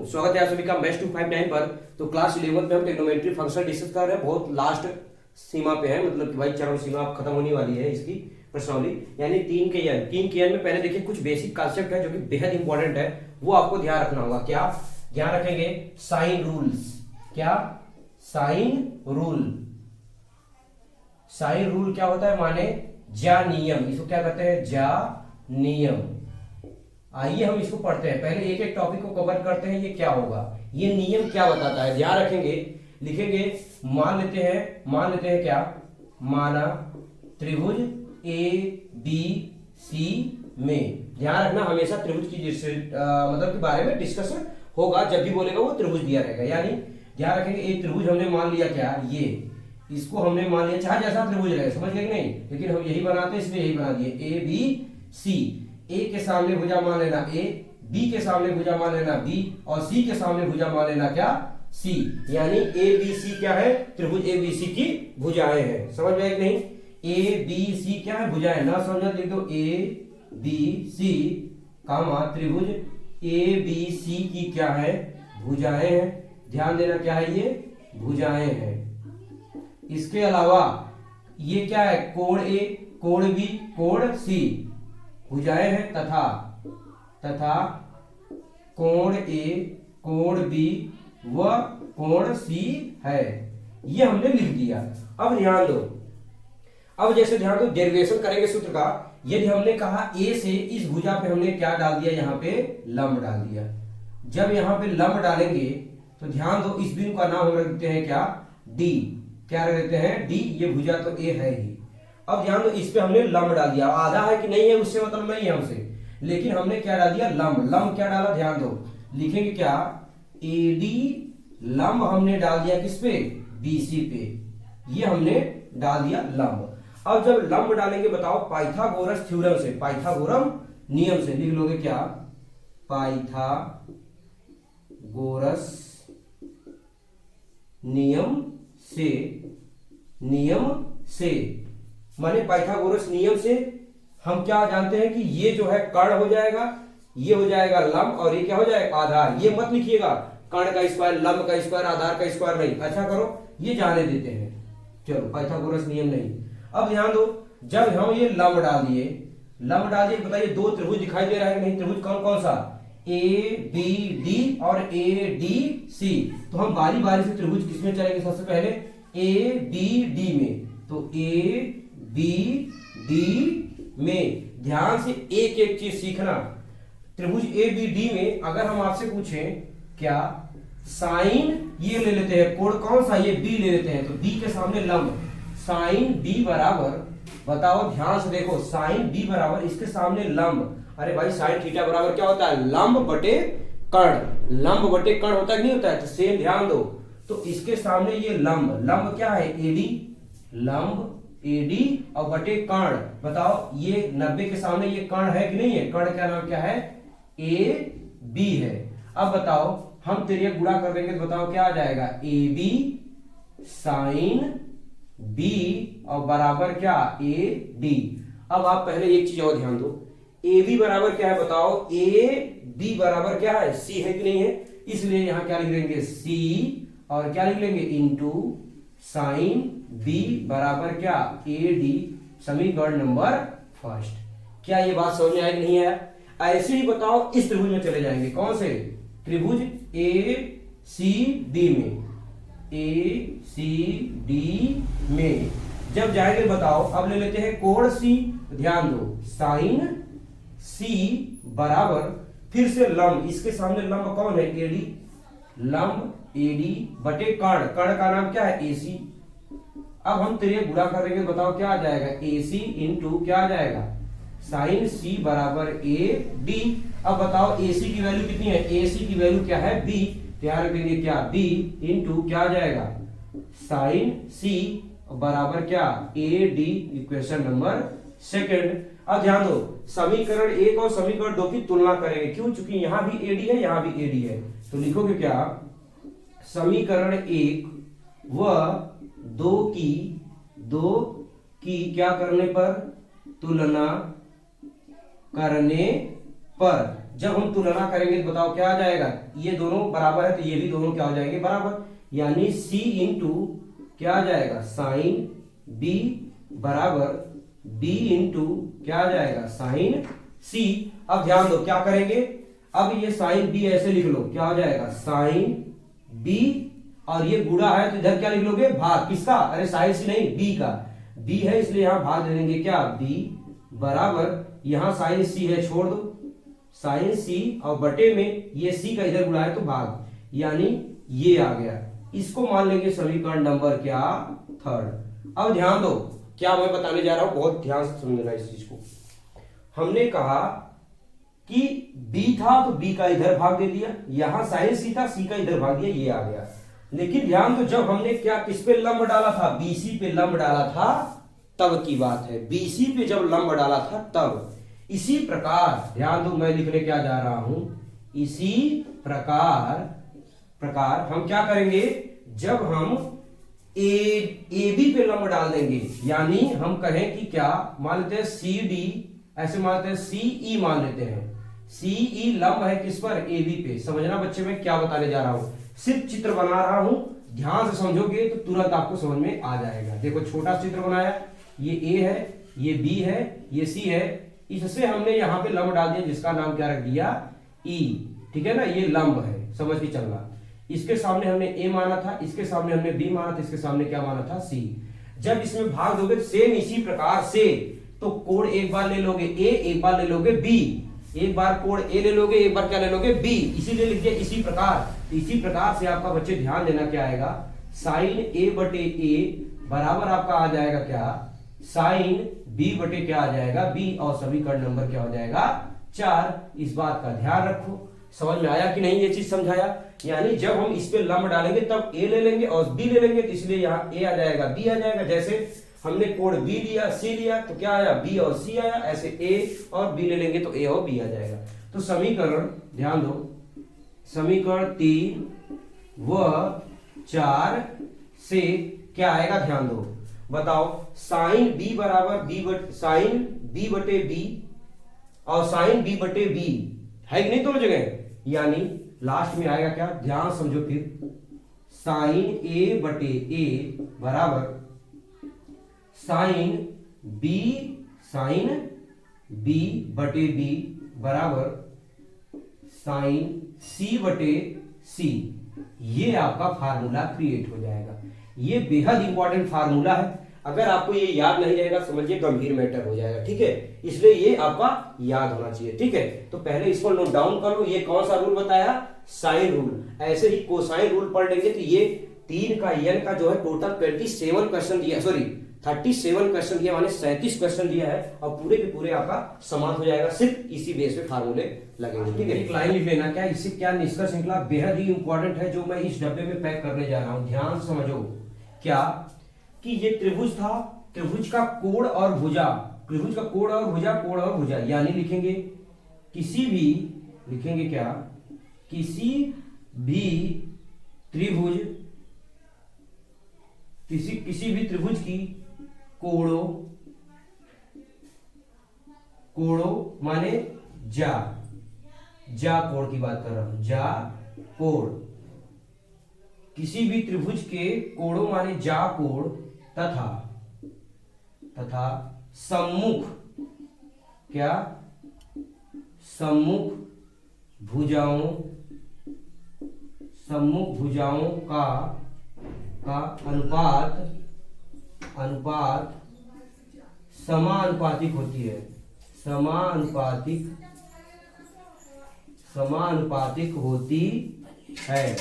स्वागत है आप सभी का मैथ्स 259 पर। तो क्लास 11 में हम ट्रिग्नोमेट्री फंक्शन डिस्कस कर रहे हैं। बहुत लास्ट सीमा पे है, मतलब कि भाई चरम सीमा अब खत्म होने वाली है इसकी प्रश्नावली, यानी 3 के एन में पहले देखिए कुछ बेसिक कॉन्सेप्ट है जो कि बेहद इंपॉर्टेंट है, वो आपको ध्यान रखना होगा। क्या ध्यान रखेंगे? Sign rules. क्या? Sign rule. साइन रूल क्या होता है? माने ज्या नियम। इसको क्या कहते हैं? ज्या नियम। आइए हम इसको पढ़ते हैं। पहले एक एक टॉपिक को कवर करते हैं। ये क्या होगा, ये नियम क्या बताता है, ध्यान रखेंगे। लिखेंगे, मान लेते हैं क्या, माना त्रिभुज ए बी सी में, ध्यान रखना हमेशा त्रिभुज की मतलब के बारे में डिस्कशन होगा। जब भी बोलेगा वो त्रिभुज दिया रहेगा, यानी ध्यान रखेंगे एक त्रिभुज हमने मान लिया, क्या ये, इसको हमने मान लिया चाहे जैसा त्रिभुज रहेगा, समझ गए कि नहीं, लेकिन हम यही बनाते हैं इसलिए यही बना दिए ए बी सी। ए के सामने भुजा मान लेना ए, बी के सामने भुजा मान लेना बी, और सी के सामने भुजा मान लेना क्या, सी। यानी ए बी सी क्या है? त्रिभुज ए बी सी की भुजाएं हैं। समझ में कि नहीं? ए बी सी क्या है? भुजाएं। ना समझा लिख दो ए बी सी कामा त्रिभुज ए बी सी की क्या है? भुजाएं हैं। ध्यान देना क्या है? ये भुजाएं हैं। इसके अलावा ये क्या है? कोण ए, कोण बी, कोण सी, भुजाएं हैं। तथा कोण ए, कोण बी व कोण सी है। ये हमने लिख दिया। अब ध्यान दो, अब जैसे ध्यान दो डेरिवेशन करेंगे सूत्र का। यदि हमने कहा ए से इस भुजा पे हमने क्या डाल दिया, यहाँ पे लंब डाल दिया। जब यहाँ पे लंब डालेंगे तो ध्यान दो इस बिंदु का नाम हम रख देते हैं क्या, डी। क्या रख देते हैं? डी। ये भुजा तो ए है ही। अब ध्यान दो इस पे हमने लंब डाल दिया। आधा है कि नहीं है उससे मतलब नहीं है हमसे, लेकिन हमने क्या डाल दिया? लंब। लंब क्या डाला? ध्यान दो, लिखेंगे क्या, एडी लंब हमने डाल दिया किस पे? बीसी पे। ये हमने डाल दिया लंब। अब जब लंब डालेंगे बताओ पाइथागोरस थ्योरम से, पाइथागोरम नियम से लिख लोगे क्या, पाइथागोरस नियम से माने पाइथागोरस नियम से हम क्या जानते हैं कि ये जो है कर्ण हो जाएगा, ये हो जाएगा लंब, और ये क्या हो जाएगा? आधार। ये मत लिखिएगा कर्ण का स्क्वायर, लंब का स्क्वायर, आधार का स्क्वायर नहीं। अच्छा करो, ये जाने देते हैं। चलो पाइथागोरस नियम नहीं। अब ध्यान दो, जब हम ये लंब डाल दिए, बताइए दो त्रिभुज दिखाई दे रहा है कि नहीं? त्रिभुज कौन कौन सा? ए बी डी और ए डी सी। तो हम बारी बारी से त्रिभुज किसमें चलेंगे? सबसे पहले ए बी डी में। तो ए बी डी में ध्यान से एक एक चीज सीखना। त्रिभुज ए बी डी में अगर हम आपसे पूछें क्या, साइन ये ले लेते हैं, कोण कौन सा? ये बी ले लेते हैं, तो बी के सामने लंब, साइन बी बराबर, बताओ ध्यान से देखो, साइन बी बराबर इसके सामने लंब। अरे भाई साइन थीटा बराबर क्या होता है? लंब बटे कर्ण। लंब बटे कर्ण होता है कि नहीं होता है? तो सेम ध्यान दो, तो इसके सामने ये लंब, लंब क्या है? एडी, लंब एडी और बटे कर्ण। बताओ ये 90 के सामने ये कर्ण है कि नहीं है? कर्ण का नाम क्या है? ए बी है। अब बताओ हम तेरे गुणा कर देंगे तो बताओ क्या आ जाएगा? ए बी साइन बी और बराबर क्या? A D. अब आप पहले एक चीज और ध्यान दो, ए बी बराबर क्या है? बताओ ए बी बराबर क्या है? सी है कि नहीं है? इसलिए यहां क्या लिख लेंगे? सी, और क्या लिख लेंगे? इनटू साइन बी बराबर क्या? A D. समीकरण नंबर फर्स्ट। क्या ये बात समझ में आई नहीं है? ऐसे ही बताओ इस त्रिभुज में चले जाएंगे। कौन से? त्रिभुज ए सी डी में। ए सी डी में जब जाएंगे बताओ, अब ले लेते हैं कोण सी। ध्यान दो, साइन सी बराबर फिर से लंब, इसके सामने लंब कौन है? एडी, लंब एडी बटे कर्ण, कर्ण का नाम क्या है? एसी। अब हम तेरे गुणा करेंगे, बताओ क्या आ जाएगा? एसी इंटू क्या आ जाएगा? साइन सी बराबर ए डी। अब बताओ एसी की वैल्यू कितनी है? एसी की वैल्यू क्या है? बी। तैयार करेंगे क्या? बी इंटू क्या आ जाएगा? साइन सी बराबर क्या? A D. Equation number second. अब ध्यान दो, समीकरण 1 और समीकरण 2 की तुलना करेंगे। क्यों? चूंकि यहां भी एडी है, यहां भी एडी है, तो लिखोगे क्या? समीकरण 1 व 2 की क्या करने पर? तुलना करने पर। जब हम तुलना करेंगे तो बताओ क्या आ जाएगा, ये दोनों बराबर है तो ये भी दोनों क्या हो जाएंगे, बराबर, यानी c इंटू क्या आ जाएगा, साइन b बराबर b इंटू क्या आ जाएगा, साइन c। अब ध्यान दो क्या करेंगे, अब ये साइन b ऐसे लिख लो, क्या हो जाएगा, साइन b, और ये गुणा है तो इधर क्या लिख लोगे, भाग किसका, अरे साइन c नहीं, b का, b है इसलिए यहां भाग दे देंगे, क्या b बराबर, यहां साइन c है छोड़ दो, साइन c और बटे में ये c का इधर गुणा है तो भाग, यानी ये आ गया। इसको मान लेंगे समीकरण नंबर क्या, थर्ड। अब ध्यान दो क्या मैं बताने जा रहा हूं, बहुत ध्यान से समझना इस चीज को। हमने कहा कि b था तो b का इधर भाग दे दिया, यहां साइन c था, c का इधर भाग दिया, ये आ गया। लेकिन ध्यान दो जब हमने क्या किस पे लंब डाला था, BC पे लंब डाला था तब की बात है, BC पे जब लंब डाला था तब। इसी प्रकार ध्यान दो मैं लिखने क्या जा रहा हूं, इसी प्रकार हम क्या करेंगे, जब हम AB पे लंब डाल देंगे, यानी हम कहें कि क्या मान लेते हैं CD, ऐसे मान लेते हैं CE, मान लेते हैं CE लंब है किस पर, AB पे। समझना बच्चे मैं क्या बताने जा रहा हूं, सिर्फ चित्र बना रहा हूं, ध्यान से समझोगे तो तुरंत आपको समझ में आ जाएगा। देखो छोटा चित्र बनाया, ये A है, ये B है, ये C है, इससे हमने यहाँ पे लंब डाल दिया जिसका नाम क्या रख दिया, E, ठीक है ना, ये लंब है, समझ के चलना। इसके सामने हमने A माना था, इसके सामने हमने B माना था, इसके सामने क्या माना था, C। जब इसमें भाग दोगे सेम इसी प्रकार से, तो कोण एक बार ले लोगे A, एक बार ले लोगे B, एक बार कोण A ले लोगे, एक बार क्या ले लोगे B, इसीलिए लिख दिया इसी प्रकार। इसी प्रकार से आपका बच्चे ध्यान देना क्या आएगा, साइन A बटे A बराबर आपका आ जाएगा क्या, साइन B बटे क्या आ जाएगा, B, और समीकरण नंबर क्या हो जाएगा, 4। इस बात का ध्यान रखो। समझ में आया कि नहीं ये चीज समझाया, यानी जब हम इस पे लंब डालेंगे तब A ले लेंगे और B ले लेंगे, तो इसलिए यहाँ A आ जाएगा, B आ जाएगा। जैसे हमने कोण B लिया, C लिया तो क्या आया, B और C आया, ऐसे A और B ले लेंगे तो A और B आ जाएगा। तो समीकरण ध्यान दो, समीकरण 3 व 4 से क्या आएगा, ध्यान दो, बताओ, साइन B बराबर साइन B बटे B और साइन B बटे B है कि नहीं दोनों जगह, यानी लास्ट में आएगा क्या, ध्यान समझो फिर, साइन A बटे A बराबर साइन B बटे B बराबर साइन C बटे C। ये आपका फार्मूला क्रिएट हो जाएगा। ये बेहद इंपॉर्टेंट फार्मूला है, अगर आपको ये याद नहीं रहेगा समझिए गंभीर मैटर हो जाएगा, ठीक है, इसलिए ये आपका याद होना चाहिए, ठीक है। तो पहले इसको नोट डाउन कर लो, ये कौन सा रूल बताया, साइन रूल। ऐसे ही कोसाइन रूल पढ़ लेंगे तो ये 3 का n का जो है टोटल 27 क्वेश्चन दिया, सॉरी 37 क्वेश्चन दिया, माने 37 क्वेश्चन दिया है, और पूरे के पूरे आपका समाप्त हो जाएगा, सिर्फ इसी बेस पे फार्मूले लगेंगे, ठीक है। एक लाइन लिख लेना, क्या इससे क्या निष्कर्ष निकला, बेहद ही इंपॉर्टेंट है, जो मैं इस डब्बे में पैक करने जा रहा हूं, ध्यान से समझो। क्या कि ये त्रिभुज था, त्रिभुज का कोण और भुजा, त्रिभुज का कोण और भुजा, कोण और भुजा, यानी लिखेंगे किसी भी, लिखेंगे क्या, किसी भी त्रिभुज, किसी भी त्रिभुज की कोणों माने जा कोण की बात कर रहा हूं, जा कोण, किसी भी त्रिभुज के कोणों माने जा कोण तथा सम्मुख, क्या, सम्मुख भुजाओं का अनुपात समानुपातिक होती है, समानुपातिक होती है,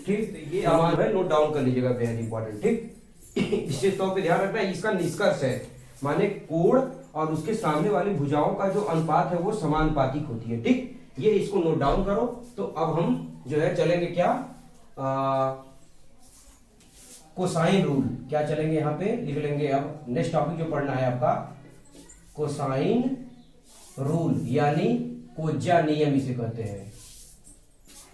ठीक। तो ये आप नोट डाउन कर लीजिएगा, बेहद इंपॉर्टेंट, ठीक। विशेष तौर पे ध्यान रखना है, इसका निष्कर्ष है, माने कोण और उसके सामने वाली भुजाओं का जो अनुपात है वो समानुपातिक होती है, ठीक। ये इसको नोट डाउन करो। तो अब हम जो है चलेंगे क्या, कोसाइन रूल, क्या चलेंगे यहाँ पे लिख लेंगे। अब नेक्स्ट टॉपिक जो पढ़ना है आपका कोसाइन रूल, यानी कोज्जा नियम इसे कहते हैं,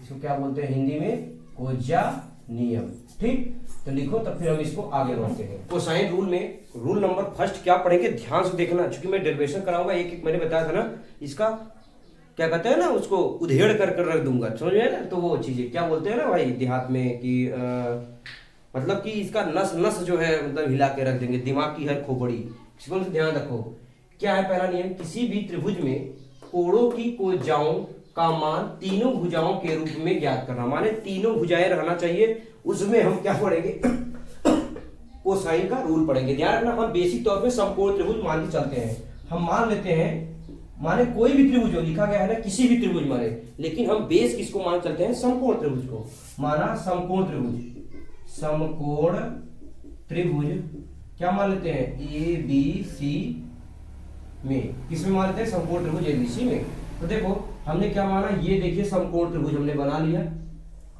इसको क्या बोलते हैं हिंदी में, कोज्जा नियम, ठीक। तो लिखो, तब फिर हम इसको आगे बढ़ते हैं। कोसाइन रूल में रूल नंबर फर्स्ट क्या पढ़ेंगे, ध्यान से देखना, क्योंकि मैं डेरिवेशन कराऊंगा, एक एक मैंने बताया था ना, इसका क्या कहते हैं ना उसको उधेड़ कर कर रख दूंगा, समझ में ना। तो वो चीजें क्या बोलते हैं ना भाई देहात में कि मतलब कि इसका नस नस जो है मतलब हिला के रख देंगे, दिमाग की हर खोपड़ी। इसको ध्यान रखो। क्या है पहला नियम, किसी भी त्रिभुज में कोणों की भुजाओं का मान तीनों भुजाओं के रूप में ज्ञात करना, माने तीनों भुजाएं रहना चाहिए। उसमें हम क्या पढ़ेंगे, कोसाइन का रूल पढ़ेंगे। ध्यान रखना, हम बेसिक तौर पे समकोण त्रिभुज मान के चलते हैं। हम मान लेते हैं, माने कोई भी त्रिभुज हो, लिखा गया है ना किसी भी त्रिभुज माने, लेकिन हम बेस किसको मान चलते हैं, समकोण त्रिभुज को। माना समकोण त्रिभुज, समकोण त्रिभुज क्या मान लेते हैं, ए बी सी में। किसमें मान लेते हैं, समकोण त्रिभुज ए बी सी में। तो देखो हमने क्या माना, ये देखिए समकोण त्रिभुज हमने बना लिया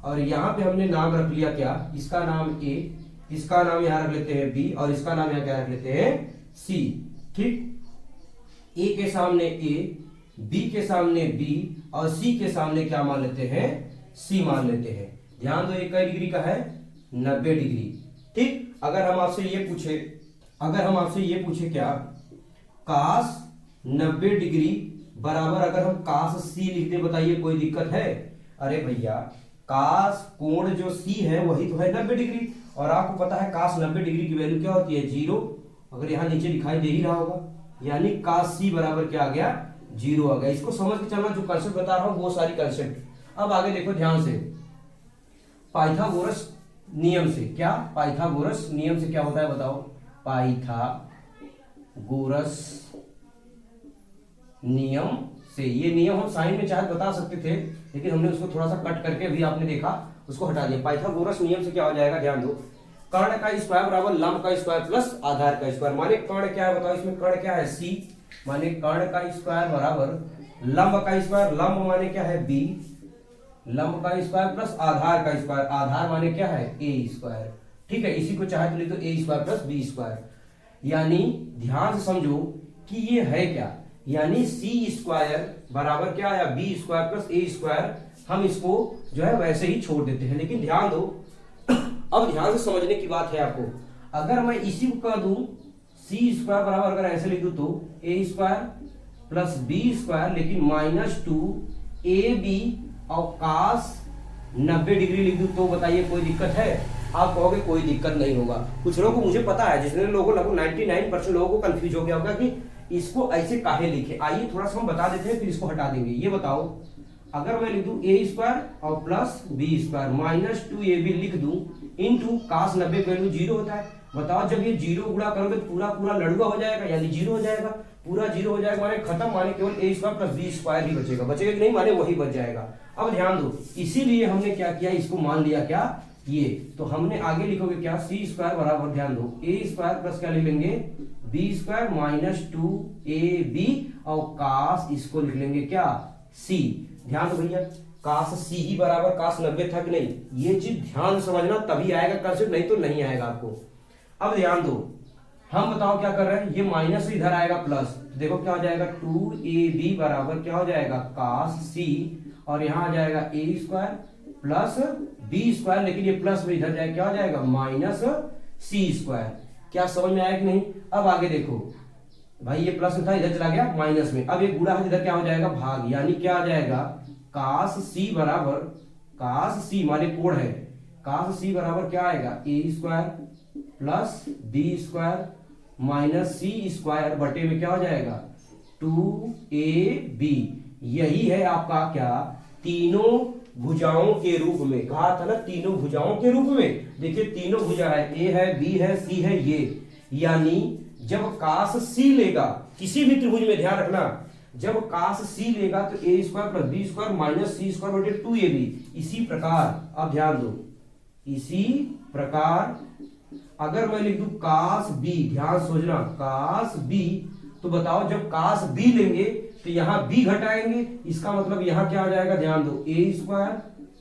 और यहाँ पे हमने नाम रख लिया क्या, इसका नाम ए, इसका नाम यहाँ रख लेते हैं बी और इसका नाम यहाँ क्या रख लेते हैं सी। ठीक, ए के सामने ए, बी के सामने बी और सी के सामने क्या मान लेते हैं, सी मान लेते हैं। ध्यान दो, एक डिग्री का है 90 डिग्री। ठीक, अगर हम आपसे ये पूछे क्या, काश 90 डिग्री बराबर अगर हम काश सी लिख दे, बताइए कोई दिक्कत है। अरे भैया काश कोण जो सी है वही तो है 90 डिग्री, और आपको पता है काश 90 डिग्री की वैल्यू क्या होती है, 0। अगर यहाँ नीचे दिखाई दे ही रहा होगा, यानी काश सी बराबर क्या आ गया, 0 आ गया। इसको समझ के चलना, जो कंसेप्ट बता रहा हूं वो सारी कंसेप्ट। अब आगे देखो ध्यान से, पाइथागोरस नियम से क्या, पाइथागोरस नियम से क्या होता है बताओ, पाइथागोरस नियम से, ये नियम हम साइन में चाहे बता सकते थे लेकिन हमने उसको थोड़ा सा कट करके भी आपने देखा उसको हटा दिया। पाइथागोरस नियम से क्या हो जाएगा, ध्यान दो, कर्ण का स्क्वायर बराबर लंब का स्क्वायर प्लस आधार का स्क्वायर। माने कर्ण क्या है बताओ, इसमें कर्ण क्या है सी, माने कर्ण का स्क्वायर बराबर लंब का स्क्वायर, लंब माने क्या है बी, लंब का स्क्वायर प्लस आधार का स्क्वायर, आधार माने क्या है ए स्क्वायर। ठीक है, इसी को चाहे तो लिख दो ए स्क्वायर प्लस बी स्क्वायर। यानी ध्यान से समझो कि ये है क्या, यानी सी स्क्वायर बराबर क्या आया, B square plus A square. हम इसको जो है वैसे ही छोड़ देते हैं, लेकिन ध्यान दो, अब ध्यान से समझने की बात है आपको। अगर मैं इसी को कह दूं सी स्क्वायर बराबर अगर ऐसे लिख दूं तो A square plus B square, लेकिन -2 ए बी और काश 90 डिग्री लिख दूं तो बताइए कोई दिक्कत है। आप कहोगे कोई दिक्कत नहीं होगा। कुछ लोगों को मुझे पता है, जिसने लोगों लगभग 99% लोगों को कंफ्यूज हो गया होगा कि इसको ऐसे काहे लिखे। आइए थोड़ा सा हम बता देते हैं, फिर इसको हटा देंगे। ये बताओ, अगर मैं लिख दूं ए स्क्वायर और प्लस बी स्क्वायर -2ab लिख दूं इनटू काश 90 वैल्यू 0 होता है। बताओ जब ये 0 गुणा करोगे तो पूरा पूरा लड़ुआ हो जाएगा, यानी 0 हो जाएगा, पूरा 0 हो जाएगा, माने खत्म, माने केवल ए स्क्वायर प्लस बी स्क्वायर ही बचेगा। बचेगा कि नहीं, माने वही बच जाएगा। अब ध्यान दो, इसीलिए हमने क्या किया, इसको मान लिया क्या ये, तो हमने आगे लिखोगे क्या, सी स्क्वायर बराबर, ध्यान दो, ए स्क्वायर प्लस क्या लिख लेंगे बी स्क्वायर -2ab और काश इसको लिख लेंगे क्या सी। ध्यान दो भैया, काश सी ही बराबर काश 90 था कि नहीं, ये चीज ध्यान समझना, तभी आएगा कंसेप्ट, नहीं तो नहीं आएगा आपको। अब ध्यान दो, हम बताओ क्या कर रहे हैं, ये माइनस इधर आएगा प्लस, देखो क्या हो जाएगा 2ab बराबर क्या हो जाएगा काश सी, और यहां आ जाएगा ए स्क्वायर प्लस बी स्क्वायर, लेकिन ये प्लस में इधर जाएगा क्या हो जाएगा माइनस सी स्क्वायर। क्या समझ में आया कि नहीं। अब आगे देखो भाई, ये प्लस में था इधर चला गया माइनस में, अब ये गुणा है इधर क्या हो जाएगा भाग, यानी क्या आ जाएगा काश सी बराबर, काश सी माने कोण है, काश सी बराबर क्या आएगा A square plus B square minus C square बटे में क्या हो जाएगा 2ab। यही है आपका क्या, तीनों भुजाओं के रूप में, कहा था ना तीनों भुजाओं के रूप में। देखिए तीनों भुजा है, ए है, बी है, सी है, ये, यानी जब काश सी लेगा किसी भी त्रिभुज में, ध्यान रखना, जब काश सी लेगा तो A square plus B square minus C square बटे 2ab। इसी प्रकार, अब ध्यान दो, इसी प्रकार अगर मैं लिख दूं काश बी, ध्यान सोचना, काश बी, तो बताओ जब काश बी लेंगे तो यहां बी घटाएंगे, इसका मतलब यहां क्या आ जाएगा, ध्यान दो, ए स्क्वायर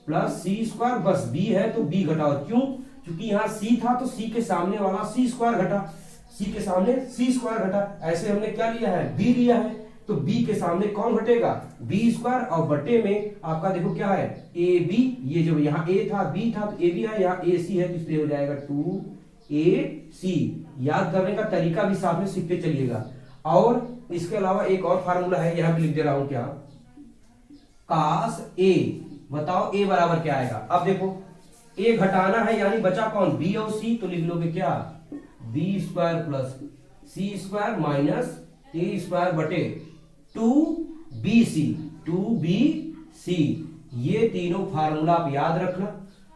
प्लस सी स्क्वायर, बस बी है तो बी घटाओ, क्यों, क्योंकि यहां सी था तो सी के सामने वाला सी स्क्वायर घटा, सी के सामने सी स्क्वायर घटा। ऐसे हमने क्या लिया है, बी लिया है, तो बी के सामने कौन घटेगा बी स्क्वायर, और बटे में आपका देखो क्या है ए बी, ये जो यहाँ ए था बी था तो ए बी है, यहाँ ए सी है तो इसलिए हो जाएगा 2ac। याद करने का तरीका भी साथ में सीखते चलिएगा। और इसके अलावा एक और फार्मूला है, यहां पे लिख दे रहा हूं क्या, cos a। बताओ a बराबर क्या आएगा। अब देखो a घटाना है यानी बचा कौन, b और c, तो लिख लोगे क्या, b square plus c square minus a square बटे 2bc। 2bc ये तीनों फार्मूला आप याद रखना,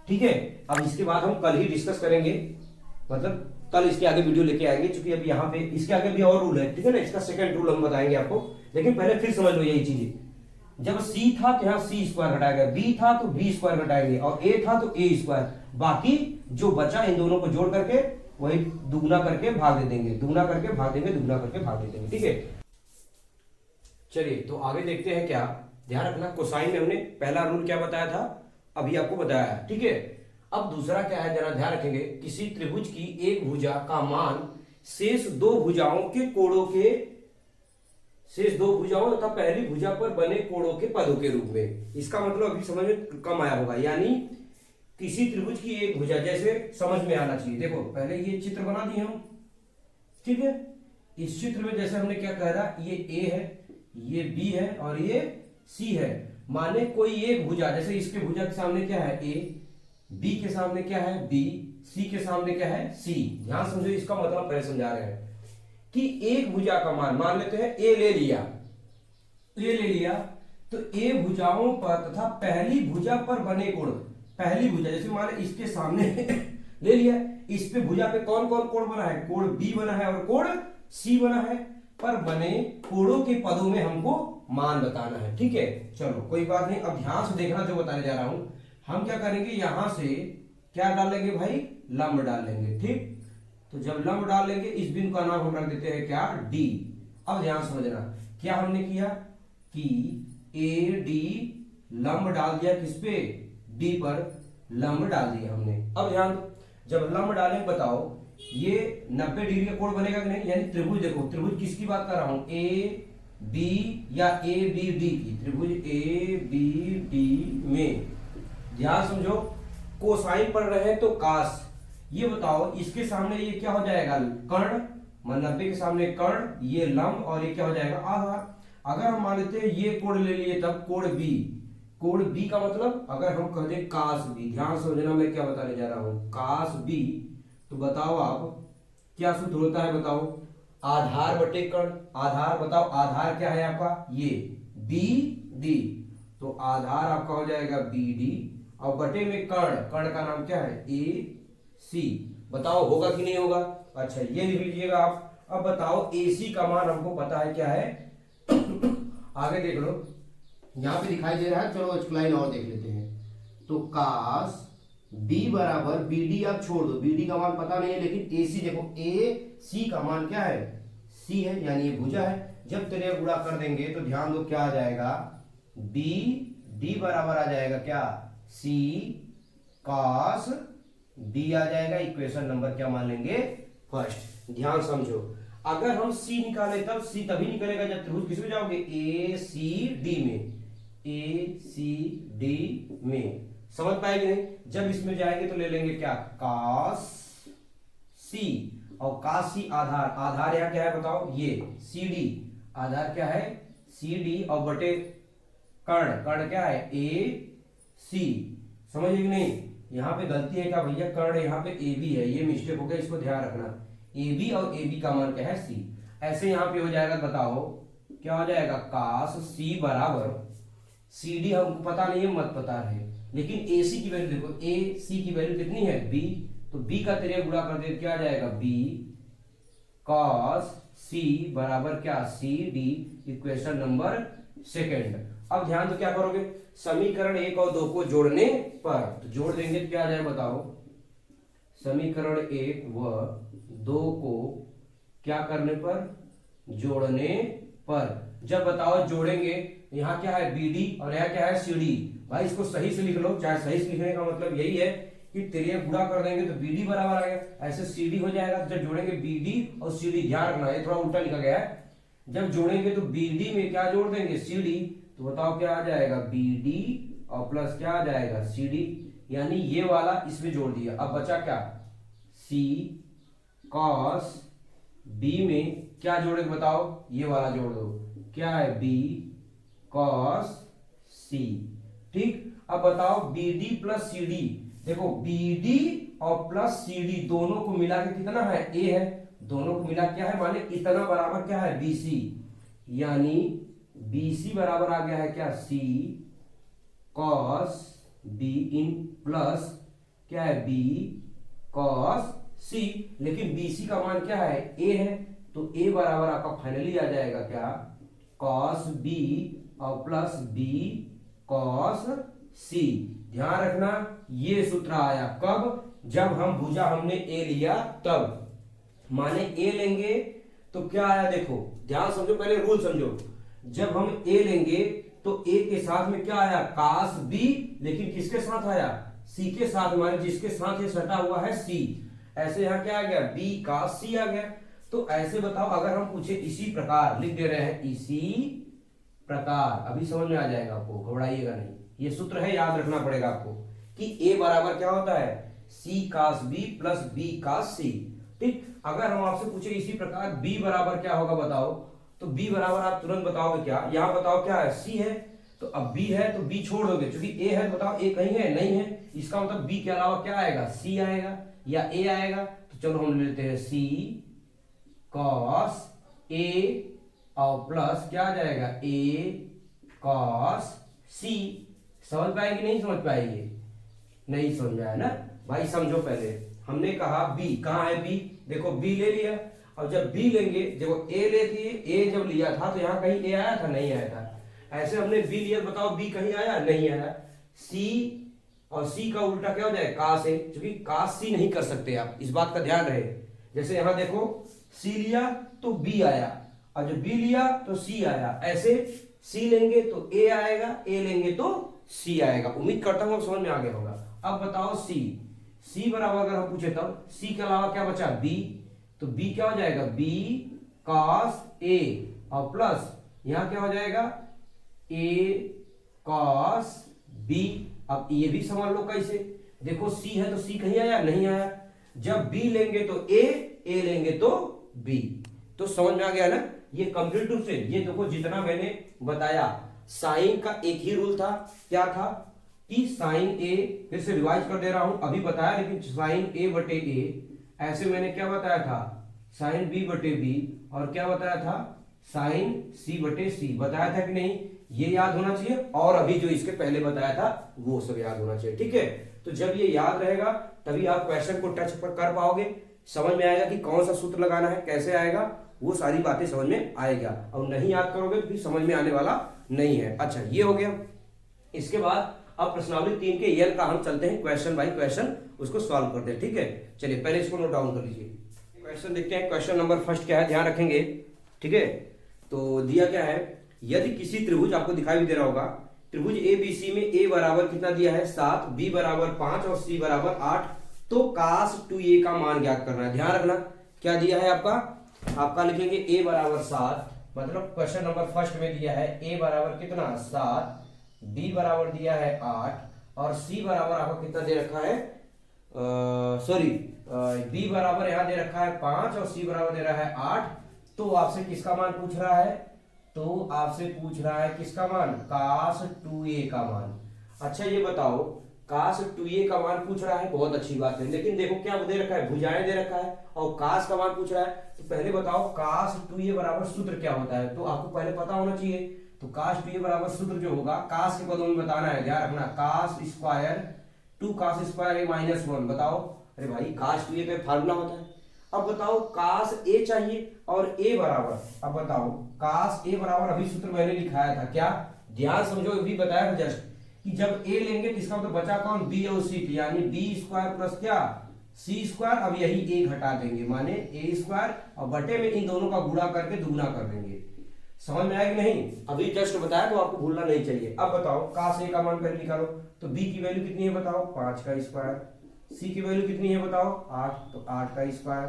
ठीक है। अब इसके बाद हम कल ही डिस्कस करेंगे, मतलब कल इसके आगे वीडियो लेके आएंगे, क्योंकि अभी यहाँ पे इसके आगे भी और रूल है, ठीक है ना। इसका सेकंड रूल हम बताएंगे आपको, लेकिन पहले फिर समझ लो यही चीजें। जब c था तो यहाँ c स्क्वायर घटाएगा, b था तो b स्क्वायर घटाएंगे, और a था तो a स्क्वायर। बाकी जो बचा इन दोनों को जोड़ करके वही दुगना करके भाग दे देंगे, दुगना करके भाग देंगे, दुगना करके भाग दे देंगे, ठीक है। चलिए तो आगे देखते हैं। क्या ध्यान रखना, कोसाइन में हमने पहला रूल क्या बताया था, अभी आपको बताया है, ठीक है। अब दूसरा क्या है, जरा ध्यान रखेंगे। किसी त्रिभुज की एक भुजा का मान शेष दो भुजाओं के कोणों के, शेष दो भुजाओं तथा पहली भुजा पर बने कोणों के पदों के रूप में। इसका मतलब अभी समझ में कम आया होगा, यानी किसी त्रिभुज की एक भुजा, जैसे समझ में आना चाहिए। देखो पहले ये चित्र बना दिए हम, ठीक है। इस चित्र में जैसे हमने क्या कह रहा, ये a है, ये b है और ये c है। माने कोई एक भुजा, जैसे इसके भुजा के सामने क्या है a, b के सामने क्या है b, c के सामने क्या है c। ध्यान समझो, इसका मतलब पहले समझा रहे हैं कि एक भुजा का मान लेते हैं a ले लिया, तो a भुजाओं पर तथा पहली भुजा पर बने कोण, पहली भुजा जैसे मान इसके सामने ले लिया, इस पे भुजा पे कौन कौन कोण बना है, कोण b बना है और कोण c बना है, पर बने कोणों के पदों में हमको मान बताना है, ठीक है। चलो कोई बात नहीं, अब ध्यान से देखना जो बताने जा रहा हूं। हम क्या करेंगे, यहां से क्या डालेंगे भाई, लंब डाल लेंगे, ठीक। तो जब लंब डाल लेंगे, इस बिंदु का नाम हम रख देते हैं क्या, डी। अब ध्यान समझना, क्या हमने किया कि ए डी लंब डाल दिया, किस पे, डी पर लंब डाल दिया हमने। अब ध्यान, जब लंब डालें बताओ ये 90 डिग्री का कोण बनेगा कि नहीं, यानी त्रिभुज, देखो त्रिभुज किसकी बात कर रहा हूं, ए बी या ए बी डी की, त्रिभुज ए बी डी में ध्यान समझो, कोसाइन पढ़ रहे हैं तो कास। ये बताओ इसके सामने ये क्या हो जाएगा, कर्ण, 90 के सामने कर्ण, ये लंब और ये क्या हो जाएगा, आधार। अगर हम मान लेते हैं ये कोण ले लिए, तब कोण बी, कोण बी का मतलब अगर हम कह दें कास बी, ध्यान समझना मैं क्या बताने जा रहा हूं, कास बी, तो बताओ आप क्या सूत्र होता है, बताओ, आधार बटे कर्ण। आधार बताओ, आधार क्या है आपका, ये बी डी, तो आधार आपका हो जाएगा बी डी, और बटे में कर्ण, कर्ण का नाम क्या है, ए सी। बताओ होगा कि नहीं होगा, अच्छा ये लिख लीजिएगा आप। अब बताओ ए सी का मान हमको पता है क्या है आगे देख लो, यहां पे दिखाई दे रहा है, चलो एक लाइन और देख लेते हैं। तो कास b बराबर बी डी, आप छोड़ दो, बी डी का मान पता नहीं है, लेकिन ए सी देखो, ए सी का मान क्या है, सी है, यानी ये भुजा है। जब तेरे गुणा कर देंगे तो ध्यान दो क्या आ जाएगा, बी डी बराबर आ जाएगा क्या, सी कॉस डी आ जाएगा। इक्वेशन नंबर क्या मान लेंगे, फर्स्ट। ध्यान समझो, अगर हम सी निकाले तब सी तभी निकलेगा जब त्रिभुज किसमें जाओगे, ए सी डी में, ए सी डी में, समझ पाएंगे नहीं। जब इसमें जाएंगे तो ले लेंगे क्या, कास सी, और कास सी आधार, आधार यहां क्या है बताओ, ये सी डी, आधार क्या है सी डी, और बटे कर्ण, कर्ण क्या है ए सी। समझिए कि नहीं, यहां पे गलती है क्या भैया, कर्ण यहाँ पे ए बी है, ये मिस्टेक हो गया, इसको ध्यान रखना। ए बी और ए बी का मान क्या है, सी। ऐसे यहां पे हो जाएगा, बताओ क्या हो जाएगा, कास सी बराबर सी डी हमको पता नहीं है, मत पता है, लेकिन ए सी की वैल्यू देखो, ए सी की वैल्यू कितनी है, बी, तो बी का तेरे गुणा कर दे क्या आ जाएगा, बी कॉस सी बराबर क्या, C D. Equation number second. अब ध्यान तो क्या करोगे, समीकरण 1 और 2 को जोड़ने पर, तो जोड़ देंगे तो क्या आ जाए बताओ, समीकरण 1 व 2 को क्या करने पर, जोड़ने पर। जब बताओ जोड़ेंगे, यहाँ क्या है बी डी और यहाँ क्या है सी डी। भाई इसको सही से लिख लो, चाहे सही से लिखने का मतलब यही है कि तेरे गुणा कर देंगे तो बी डी बराबर आ गया, ऐसे सी डी हो जाएगा। जब जोड़ेंगे बी डी और सी डी, ध्यान रखना ये थोड़ा उल्टा लिखा गया है, जब जोड़ेंगे तो बी डी में क्या जोड़ देंगे, सी डी, तो बताओ क्या आ जाएगा, बी डी और प्लस क्या आ जाएगा, सी डी, यानी ये वाला इसमें जोड़ दिया। अब बचा क्या, सी कॉस बी में क्या जोड़ेंगे बताओ, ये वाला जोड़ दो, क्या है बी कॉस सी सी। ठीक, अब बताओ B D plus C D, देखो बी डी और प्लस सी डी दोनों को मिला के कितना है, ए है, दोनों को मिला क्या है, माने इतना बराबर क्या है, बी सी, यानी बी सी बराबर आ गया है क्या, सी कॉस बी इन प्लस क्या है, बी कॉस सी। लेकिन बी सी का मान क्या है, ए है, तो ए बराबर आपका फाइनली आ जाएगा क्या, कॉस बी और प्लस बी कॉस सी। ध्यान रखना ये सूत्र आया कब, जब हम भुजा हमने ए लिया तब, माने ए लेंगे तो क्या आया, देखो ध्यान समझो, पहले रूल समझो, जब हम ए लेंगे तो ए के साथ में क्या आया, कास बी, लेकिन किसके साथ आया, सी के साथ, माने जिसके साथ ये सटा हुआ है सी, ऐसे यहां क्या आ गया, बी कास सी आ गया। तो ऐसे बताओ अगर हम पूछे इसी प्रकार, लिख दे रहे हैं इसी प्रकार, अभी समझ में आ जाएगा आपको, घबराइएगा नहीं, ये सूत्र है, याद रखना पड़ेगा आपको कि ए बराबर क्या होता है, C cos B plus B cos C. ठीक, अगर हम आपसे पूछे इसी प्रकार बी बराबर क्या होगा बताओ, तो बी बराबर आप तुरंत बताओगे क्या, यहां बताओ क्या है, सी है, तो अब बी है तो बी छोड़ दोगे, क्योंकि ए है, बताओ ए कहीं है, नहीं है, इसका मतलब बी के अलावा क्या आएगा, सी आएगा या ए आएगा। तो चलो हम लेते हैं सी कॉस ए और प्लस क्या आ जाएगा, ए कॉस सी। समझ पाएगी नहीं समझ पाएगी, नहीं समझाया ना भाई, समझो पहले हमने कहा बी कहाँ है, बी देखो बी ले लिया, और जब बी लेंगे, देखो ए लेती है, ए जब लिया था तो यहाँ कहीं ए आया था, नहीं आया था, ऐसे हमने बी लिया, बताओ बी कहीं आया, नहीं आया। सी और सी का उल्टा क्या हो जाए, कास है, क्योंकि कास सी नहीं कर सकते आप, इस बात का ध्यान रहे। जैसे यहां देखो सी लिया तो बी आया, और जब बी लिया तो सी आया, ऐसे सी लेंगे तो ए आएगा, ए लेंगे तो सी आएगा। उम्मीद करता हूं समझ में आ गया होगा। अब बताओ सी, सी बराबर अगर हम पूछे तब सी के अलावा क्या बचा, बी, तो बी क्या हो जाएगा, बी कॉस ए और प्लस यहां क्या हो जाएगा, ए कॉस बी। अब ये भी समझ लो कैसे, देखो सी है तो सी कहीं आया, नहीं आया, जब बी लेंगे तो ए लेंगे तो बी। तो समझ में आ गया ना, ये कंप्लीट रूप से, ये देखो जितना मैंने बताया, साइन का एक ही रूल था, क्या था कि साइन ए, फिर से रिवाइज कर दे रहा हूं, अभी बताया, लेकिन साइन ए बटे ए, ऐसे मैंने क्या बताया था, साइन बी बटे बी, और क्या बताया था, साइन सी बटे सी, बताया था कि नहीं, ये याद होना चाहिए, और अभी जो इसके पहले बताया था वो सब याद होना चाहिए। ठीक है, तो जब ये याद रहेगा तभी आप क्वेश्चन को टच पर कर पाओगे, समझ में आएगा कि कौन सा सूत्र लगाना है, कैसे आएगा, वो सारी बातें समझ में आएगा, और नहीं याद करोगे तो फिर समझ में आने वाला नहीं है। अच्छा ये हो गया, इसके बाद अब प्रश्नावली 3 के यल का हम चलते हैं क्वेश्चन बाय क्वेश्चन, उसको सॉल्व करते हैं। ठीक है, चलिए पहले इसको नोट डाउन कर लीजिए। क्वेश्चन देखते हैं, क्वेश्चन नंबर फर्स्ट क्या है, ध्यान रखेंगे। ठीक है, तो दिया क्या है, यदि किसी त्रिभुज, आपको दिखाई भी दे रहा होगा, त्रिभुज एबीसी में ए बराबर कितना दिया है 7, बी बराबर 5 और सी बराबर 8, तो कास 2a का मान ज्ञात करना है। ध्यान रखना क्या दिया है आपका लिखेंगे ए बराबर 7, मतलब क्वेश्चन नंबर फर्स्ट में दिया है ए बराबर कितना 7, बी बराबर दिया है 8 और सी बराबर आपको कितना दे रखा है, सॉरी बी बराबर यहां दे रखा है 5 और सी बराबर दे रहा है 8। तो आपसे किसका मान पूछ रहा है, तो आपसे पूछ रहा है किसका मान, कास 2a का मान। अच्छा ये बताओ, कास 2a का मान पूछ रहा है, बहुत अच्छी बात है, लेकिन देखो क्या दे रखा है, भुजाएं दे रखा है, और कास का मान पूछ रहा है, तो पहले बताओ कास 2a बराबर सूत्र क्या होता है, तो आपको पहले पता होना चाहिए। तो कास 2a बराबर सूत्र जो होगा, कास के पदों में बताना है, ध्यान रखना, cos square 2 cos square a -1, बताओ, अरे भाई कास 2a का फार्मूला होता है। अब बताओ कास a चाहिए और a बराबर, अब बताओ कास a बराबर, अभी सूत्र मैंने लिखाया था, क्या ध्यान समझो, अभी बताया था जस्ट, कि जब a लेंगे तो इसका मतलब बचा कौन, b और c, यानी b स्क्वायर प्लस क्या c स्क्वायर, अब यही a घटा देंगे, माने a स्क्वायर, और बटे में इन दोनों का गुणा करके दुगुना कर देंगे। समझ में आएगी नहीं, अभी जस्ट बताया तो आपको भूलना नहीं चाहिए। अब बताओ कास a का मान पहले निकालो, तो b की वैल्यू कितनी है बताओ, 5 का स्क्वायर, c की वैल्यू कितनी है बताओ 8, तो 8 का स्क्वायर,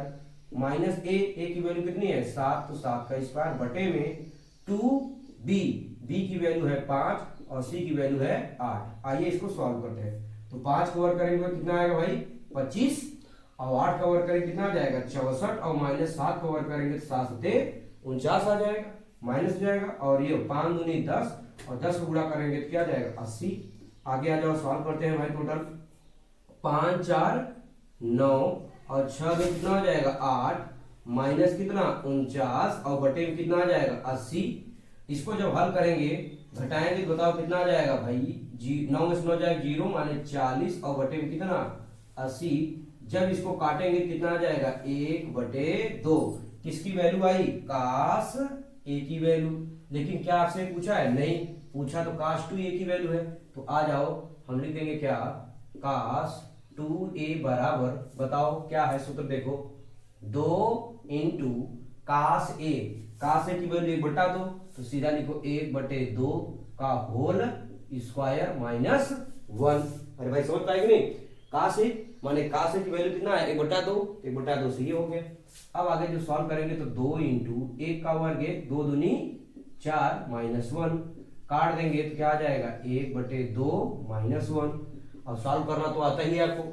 माइनस a की वैल्यू कितनी है 7, तो 7 का स्क्वायर, बटे में 2b, b की वैल्यू है 5 और c की वैल्यू है 8। आइए इसको सॉल्व करते हैं। तो 5 का वर्ग करेंगे तो कितना आएगा भाई 25, और 8 का वर्ग करेंगे कितना आ जाएगा 64, और माइनस 7 का वर्ग करेंगे तो 7 से 49 आ जाएगा, माइनस हो जाएगा, और ये 5 दूनी 10 और 10 को गुणा करेंगे तो क्या आ जाएगा 80। आगे आ जाओ सॉल्व करते हैं भाई। टोटल 5 4 9 और 6 में कितना हो जाएगा 8 माइनस कितना 49 और बटे में कितना आ जाएगा 80। इसको जब हल करेंगे घटाएंगे तो बताओ कितना आ जाएगा भाई 9 में से 9 जाएगा 0 माने 40 और बटे में कितना 80। जब इसको काटेंगे कितना आ जाएगा 1/2। किसकी वैल्यू आई काश ए की वैल्यू। लेकिन क्या आपसे पूछा है? नहीं पूछा, तो काश 2a की वैल्यू है। तो आ जाओ हम लिख देंगे क्या काश 2a बराबर बताओ क्या है सूत्र देखो 2 इंटू काश ए। काश ए की वैल्यू 1/2 तो सीधा लिखो 1/2 का होल स्क्वायर माइनस 1। अरे भाई समझ पाएगी नहीं? काश ए माने काश ए की वैल्यू कितना है 1/2, 1/2 से ये हो गया। अब आगे जो सॉल्व करेंगे तो 2 इंटू 1 का वर्ग 2 दूनी 4 माइनस 1 काट देंगे तो क्या आ जाएगा 1/2 माइनस 1। अब सॉल्व करना तो आता ही है आपको।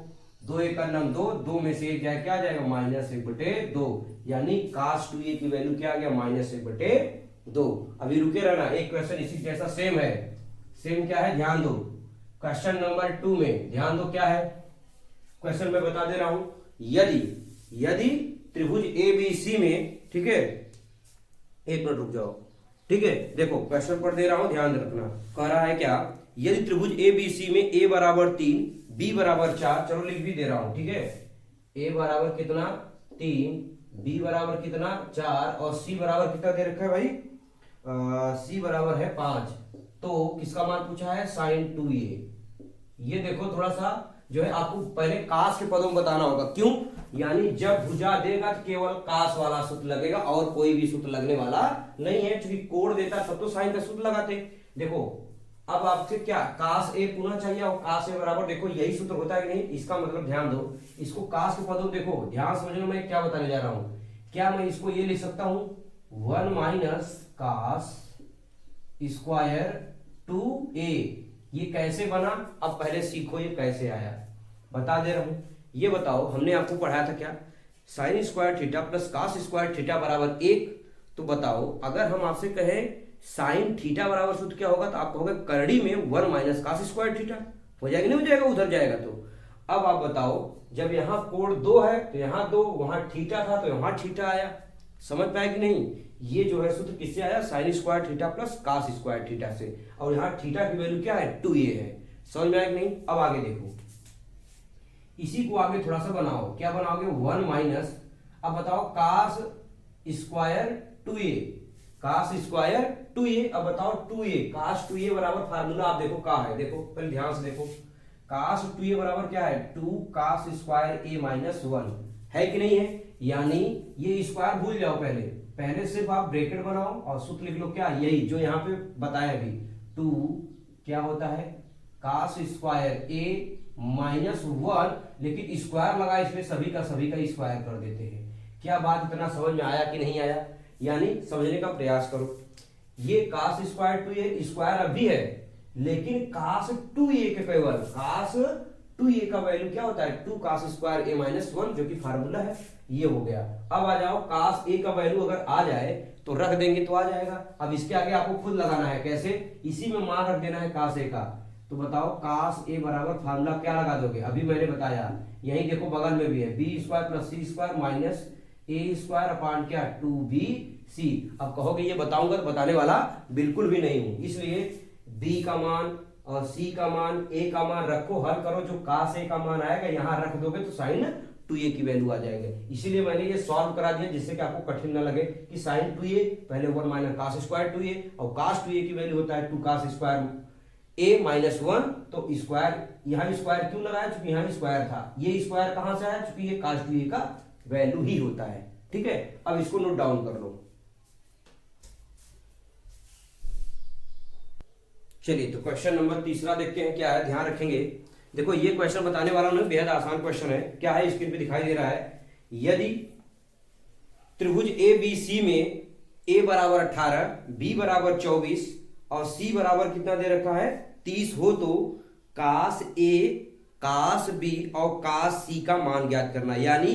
2 1 का नाम 2, 2 में से 1 क्या आ जाएगा -1/2 यानी काश 2a की वैल्यू क्या आ गया -1/2। अभी रुके रहना, एक क्वेश्चन इसी जैसा सेम है। सेम क्या है ध्यान दो, क्वेश्चन नंबर 2 में ध्यान दो क्या है क्वेश्चन में बता दे रहा हूं। यदि त्रिभुज ABC में, ठीक है एक मिनट रुक जाओ, ठीक है देखो क्वेश्चन पर दे रहा हूं ध्यान रखना। कह रहा है क्या यदि त्रिभुज ABC में a बराबर 3 b बराबर 4, चलो लिख भी दे रहा हूं, ठीक है a बराबर कितना 3 b बराबर कितना 4 और c बराबर कितना दे रखा है भाई c बराबर है 5। तो किसका मान पूछा है sin 2a। ये देखो थोड़ा सा जो है आपको पहले काश के पदों में बताना होगा। क्यों? यानी जब भुजा देगा तो केवल काश वाला सूत्र लगेगा और कोई भी सूत्र लगने वाला नहीं है। क्योंकि कोण देता तब तो साइन का सूत्र लगाते। देखो अब आपसे क्या काश ए पुनः चाहिए और काश ए बराबर देखो यही सूत्र होता है कि नहीं, इसका मतलब ध्यान दो। इसको काश के पदों देखो ध्यान समझो मैं क्या बताने जा रहा हूं। क्या मैं इसको ये लिख सकता हूं 1 माइनस काश स्क्वायर 2a। ये कैसे बना अब पहले सीखो ये कैसे आया बता दे रहा हूं। ये बताओ हमने आपको पढ़ाया था क्या sine square theta plus cos square theta बराबर 1। तो बताओ अगर हम आपसे कहें साइन थीटा बराबर सूत्र क्या होगा तो आप कहोगे करड़ी में 1 माइनस कास स्क्वायर थीटा हो जाएगा नहीं हो जाएगा उधर जाएगा। तो अब आप बताओ जब यहाँ कोण 2 है तो यहाँ 2, वहां थीटा था तो यहाँ थीटा आया। समझ पाए कि नहीं? ये जो है सूत्र किससे आया sine square theta plus cos square theta से। और यहाँ थीटा की वैल्यू क्या है 2a है। समझ में आया कि नहीं? अब आगे देखो इसी को आगे थोड़ा सा बनाओ। क्या बनाओगे 1 माइनस अब बताओ कास स्क्वायर 2a कास स्क्वायर 2a। अब बताओ 2a कास 2a बराबर फार्मूला आप देखो क्या है। देखो पहले ध्यान से देखो कास 2a बराबर क्या है 2 कास स्क्वायर a माइनस 1 है कि नहीं है। यानी ये स्क्वायर भूल जाओ, पहले सिर्फ आप ब्रैकेट बनाओ और सूत्र लिख लो क्या यही जो यहाँ पे बताया अभी 2 क्या होता है कास स्क्वायर a माइनस 1। लेकिन स्क्वायर लगा इसमें सभी का स्क्वायर कर देते हैं। क्या बात इतना समझ में आया कि नहीं आया? यानी समझने का प्रयास करो। ये कास स्क्वायर 2a स्क्वायर अभी है लेकिन कास 2a के केवल कास 2a का वैल्यू क्या होता है 2 कास स्क्वायर a माइनस 1 जो कि फार्मूला है ये हो गया। अब आ जाओ कास a का वैल्यू अगर आ जाए तो रख देंगे तो आ जाएगा। अब इसके आगे आपको खुद लगाना है कैसे, इसी में मान रख देना है कास a का। तो बताओ कास a बराबर फार्मूला क्या लगा दोगे अभी मैंने बताया। यही देखो बगल में भी है b square plus c square minus a square upon क्या 2bc। अब कहोगे ये बताऊंगा तो बताने वाला बिल्कुल भी नहीं हूं, इसलिए b का मान और c का मान a का मान रखो हल करो। जो कास a का मान आएगा यहां रख दोगे तो साइन 2a की वैल्यू आ जाएगी। इसीलिए मैंने ये सॉल्व करा दिया जिससे कि आपको कठिन ना लगे कि साइन 2a पहले 1 माइनस कास स्क्वायर 2a और कास 2a की वैल्यू होता है 2 कास स्क्वायर a माइनस 1। तो स्क्वायर यहाँ स्क्वायर क्यों लगाया क्योंकि यहाँ स्क्वायर था। ये स्क्वायर कहां से आया क्योंकि ये कास 2a का वैल्यू ही होता है। ठीक है अब इसको नोट डाउन कर लो। चलिए तो क्वेश्चन नंबर 3 देखते हैं क्या है, ध्यान रखेंगे। देखो ये क्वेश्चन बताने वाला हूं बेहद आसान क्वेश्चन है। क्या है स्क्रीन पे दिखाई दे रहा है यदि त्रिभुज ABC में a बराबर 18 b बराबर 24 और c बराबर कितना दे रखा है 30 हो तो कास a कास b और कास c का मान ज्ञात करना। यानी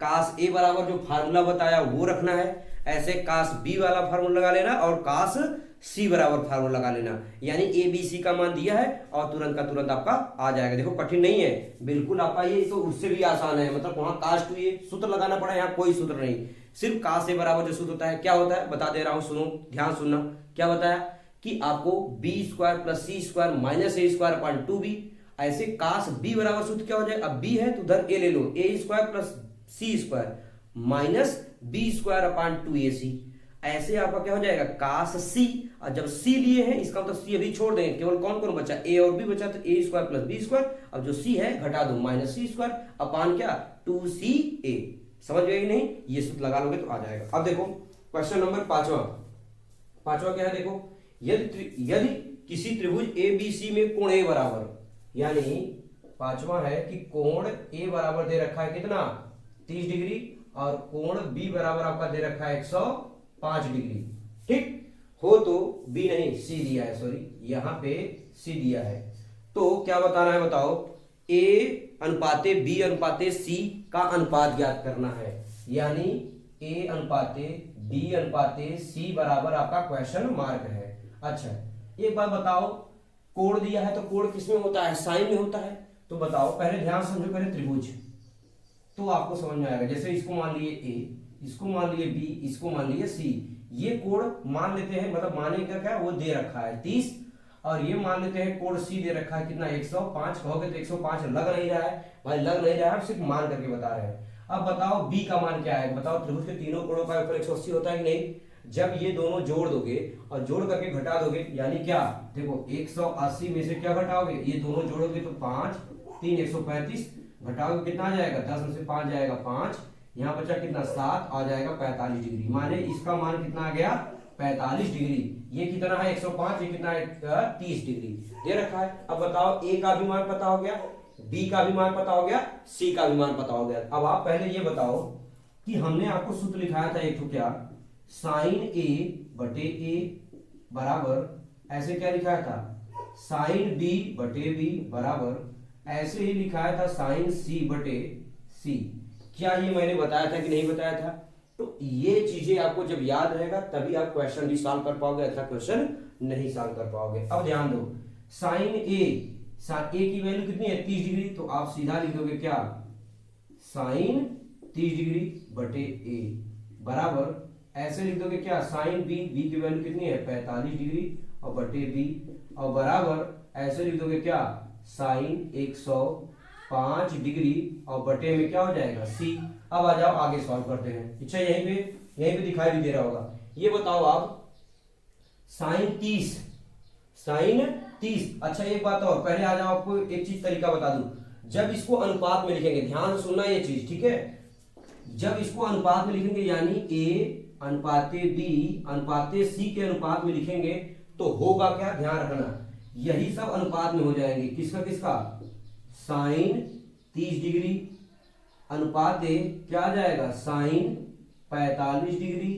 कास a बराबर जो फार्मूला बताया वो रखना है, ऐसे कास b वाला फार्मूला लगा लेना और कास सी बराबर फार्मूला लगा लेना, यानी ए बी सी का मान दिया है और तुरंत का तुरंत आपका आ जाएगा। देखो कठिन नहीं है बिल्कुल आपका, ये तो उससे भी आसान है, मतलब वहां कास्ट हुई है सूत्र लगाना पड़ा, यहाँ कोई सूत्र नहीं, सिर्फ का से बराबर जो सूत्र होता है क्या होता है बता दे रहा हूं, सुनो ध्यान सुनना। क्या बताया कि आपको B square plus C square minus ए स्क्वायर अपॉन 2b, ऐसे काश बी बराबर सूत्र क्या हो जाए, अब बी है तो उधर ए ले लो, A square plus C square minus B square upon 2ac, ऐसे आपका क्या हो जाएगा काश सी, और जब सी लिए हैं इसका मतलब सी अभी छोड़ देंगे, केवल कौन कौन बचा ए और बी बचा, तो A square plus B square, अब जो सी है घटा दो माइनस सी स्क्वायर अपॉन क्या 2ca, समझ गए नहीं, ये सूत्र लगा लोगे तो आ जाएगा। अब देखो क्वेश्चन नंबर पांचवा क्या है, देखो यदि किसी त्रिभुज ए बी सी में कोण ए बराबर, यानी पांचवा है कि कोण ए बराबर दे रखा है कितना 30 डिग्री और कोण बी बराबर आपका दे रखा है 105 डिग्री, ठीक हो तो बी नहीं सी दिया है, सॉरी यहां पे सी दिया है, तो क्या बताना है बताओ, ए अनुपाते बी अनुपाते सी का अनुपात ज्ञात करना है, यानी ए अनुपाते बी अनुपाते सी बराबर आपका क्वेश्चन मार्क है। अच्छा एक बात बताओ, कोण दिया है तो कोण किस में होता है, साइन में होता है, तो बताओ पहले ध्यान समझो, पहले त्रिभुज तो आपको समझ में आएगा, जैसे इसको मान लिए ए, इसको मान लिए बी, इसको मान लिए सी, ये कोण मान लेते हैं, मतलब माने का क्या वो दे रखा है 30, और ये मान लेते हैं कोण सी दे रखा है कितना 105, कहोगे तो 105 लग नहीं रहा है भाई, लग नहीं रहा है, सिर्फ मान करके बता रहे हैं। अब बताओ बी का मान क्या है, बताओ त्रिभुज के तीनों कोणों का ऊपर 180 होता है कि नहीं, जब ये दोनों जोड़ दोगे और जोड़ करके घटा दोगे, यानी क्या देखो 180 में से क्या घटाओगे, ये दोनों जोड़ोगे तो 5 3 135, घटाओगे कितना आ जाएगा 10 में से 5 जाएगा 5, यहाँ बचा कितना 7 आ जाएगा 45 डिग्री, माने इसका मान कितना आ गया 45 डिग्री, ये कितना है 105, ये कितना है 30 डिग्री दे रखा है। अब बताओ ए का भी मान पता हो गया, बी का भी मान पता हो गया, सी का भी मान पता हो गया। अब आप पहले ये बताओ कि हमने आपको सूत्र लिखाया था एक तो क्या, साइन ए बटे ए बराबर ऐसे क्या लिखाया था, साइन बी बटे बी बराबर ऐसे ही लिखाया था साइन सी बटे सी, क्या ये मैंने बताया था कि नहीं बताया था, तो ये चीजें आपको जब याद रहेगा तभी आप क्वेश्चन भी सॉल्व कर पाओगे, अच्छा क्वेश्चन नहीं सॉल्व कर पाओगे। अब ध्यान दो, साइन ए की वैल्यू कितनी है 30 डिग्री, तो आप सीधा लिख दोगे क्या साइन 30 डिग्री बटे ए बराबर ऐसे लिख दोगे क्या साइन बी की वैल्यू कितनी है 45 डिग्री और बटे बी, और बराबर ऐसे लिख दोगे क्या साइन 105 डिग्री और बटे में क्या हो जाएगा सी। अब आ जाओ आगे सॉल्व करते हैं। अच्छा यहीं पे दिखाई भी दे रहा होगा, ये बताओ आप साइन 30, अच्छा एक बात और पहले आ जाओ, आपको एक चीज तरीका बता दूं, जब इसको अनुपात में लिखेंगे ध्यान से सुनना ये चीज, ठीक है, जब इसको अनुपात में लिखेंगे यानी ए अनुपाते बी अनुपाते सी के अनुपात में लिखेंगे तो होगा क्या, ध्यान रखना यही सब अनुपात में हो जाएंगे, किसका साइन 30 डिग्री अनुपाते क्या आ जाएगा साइन 45 डिग्री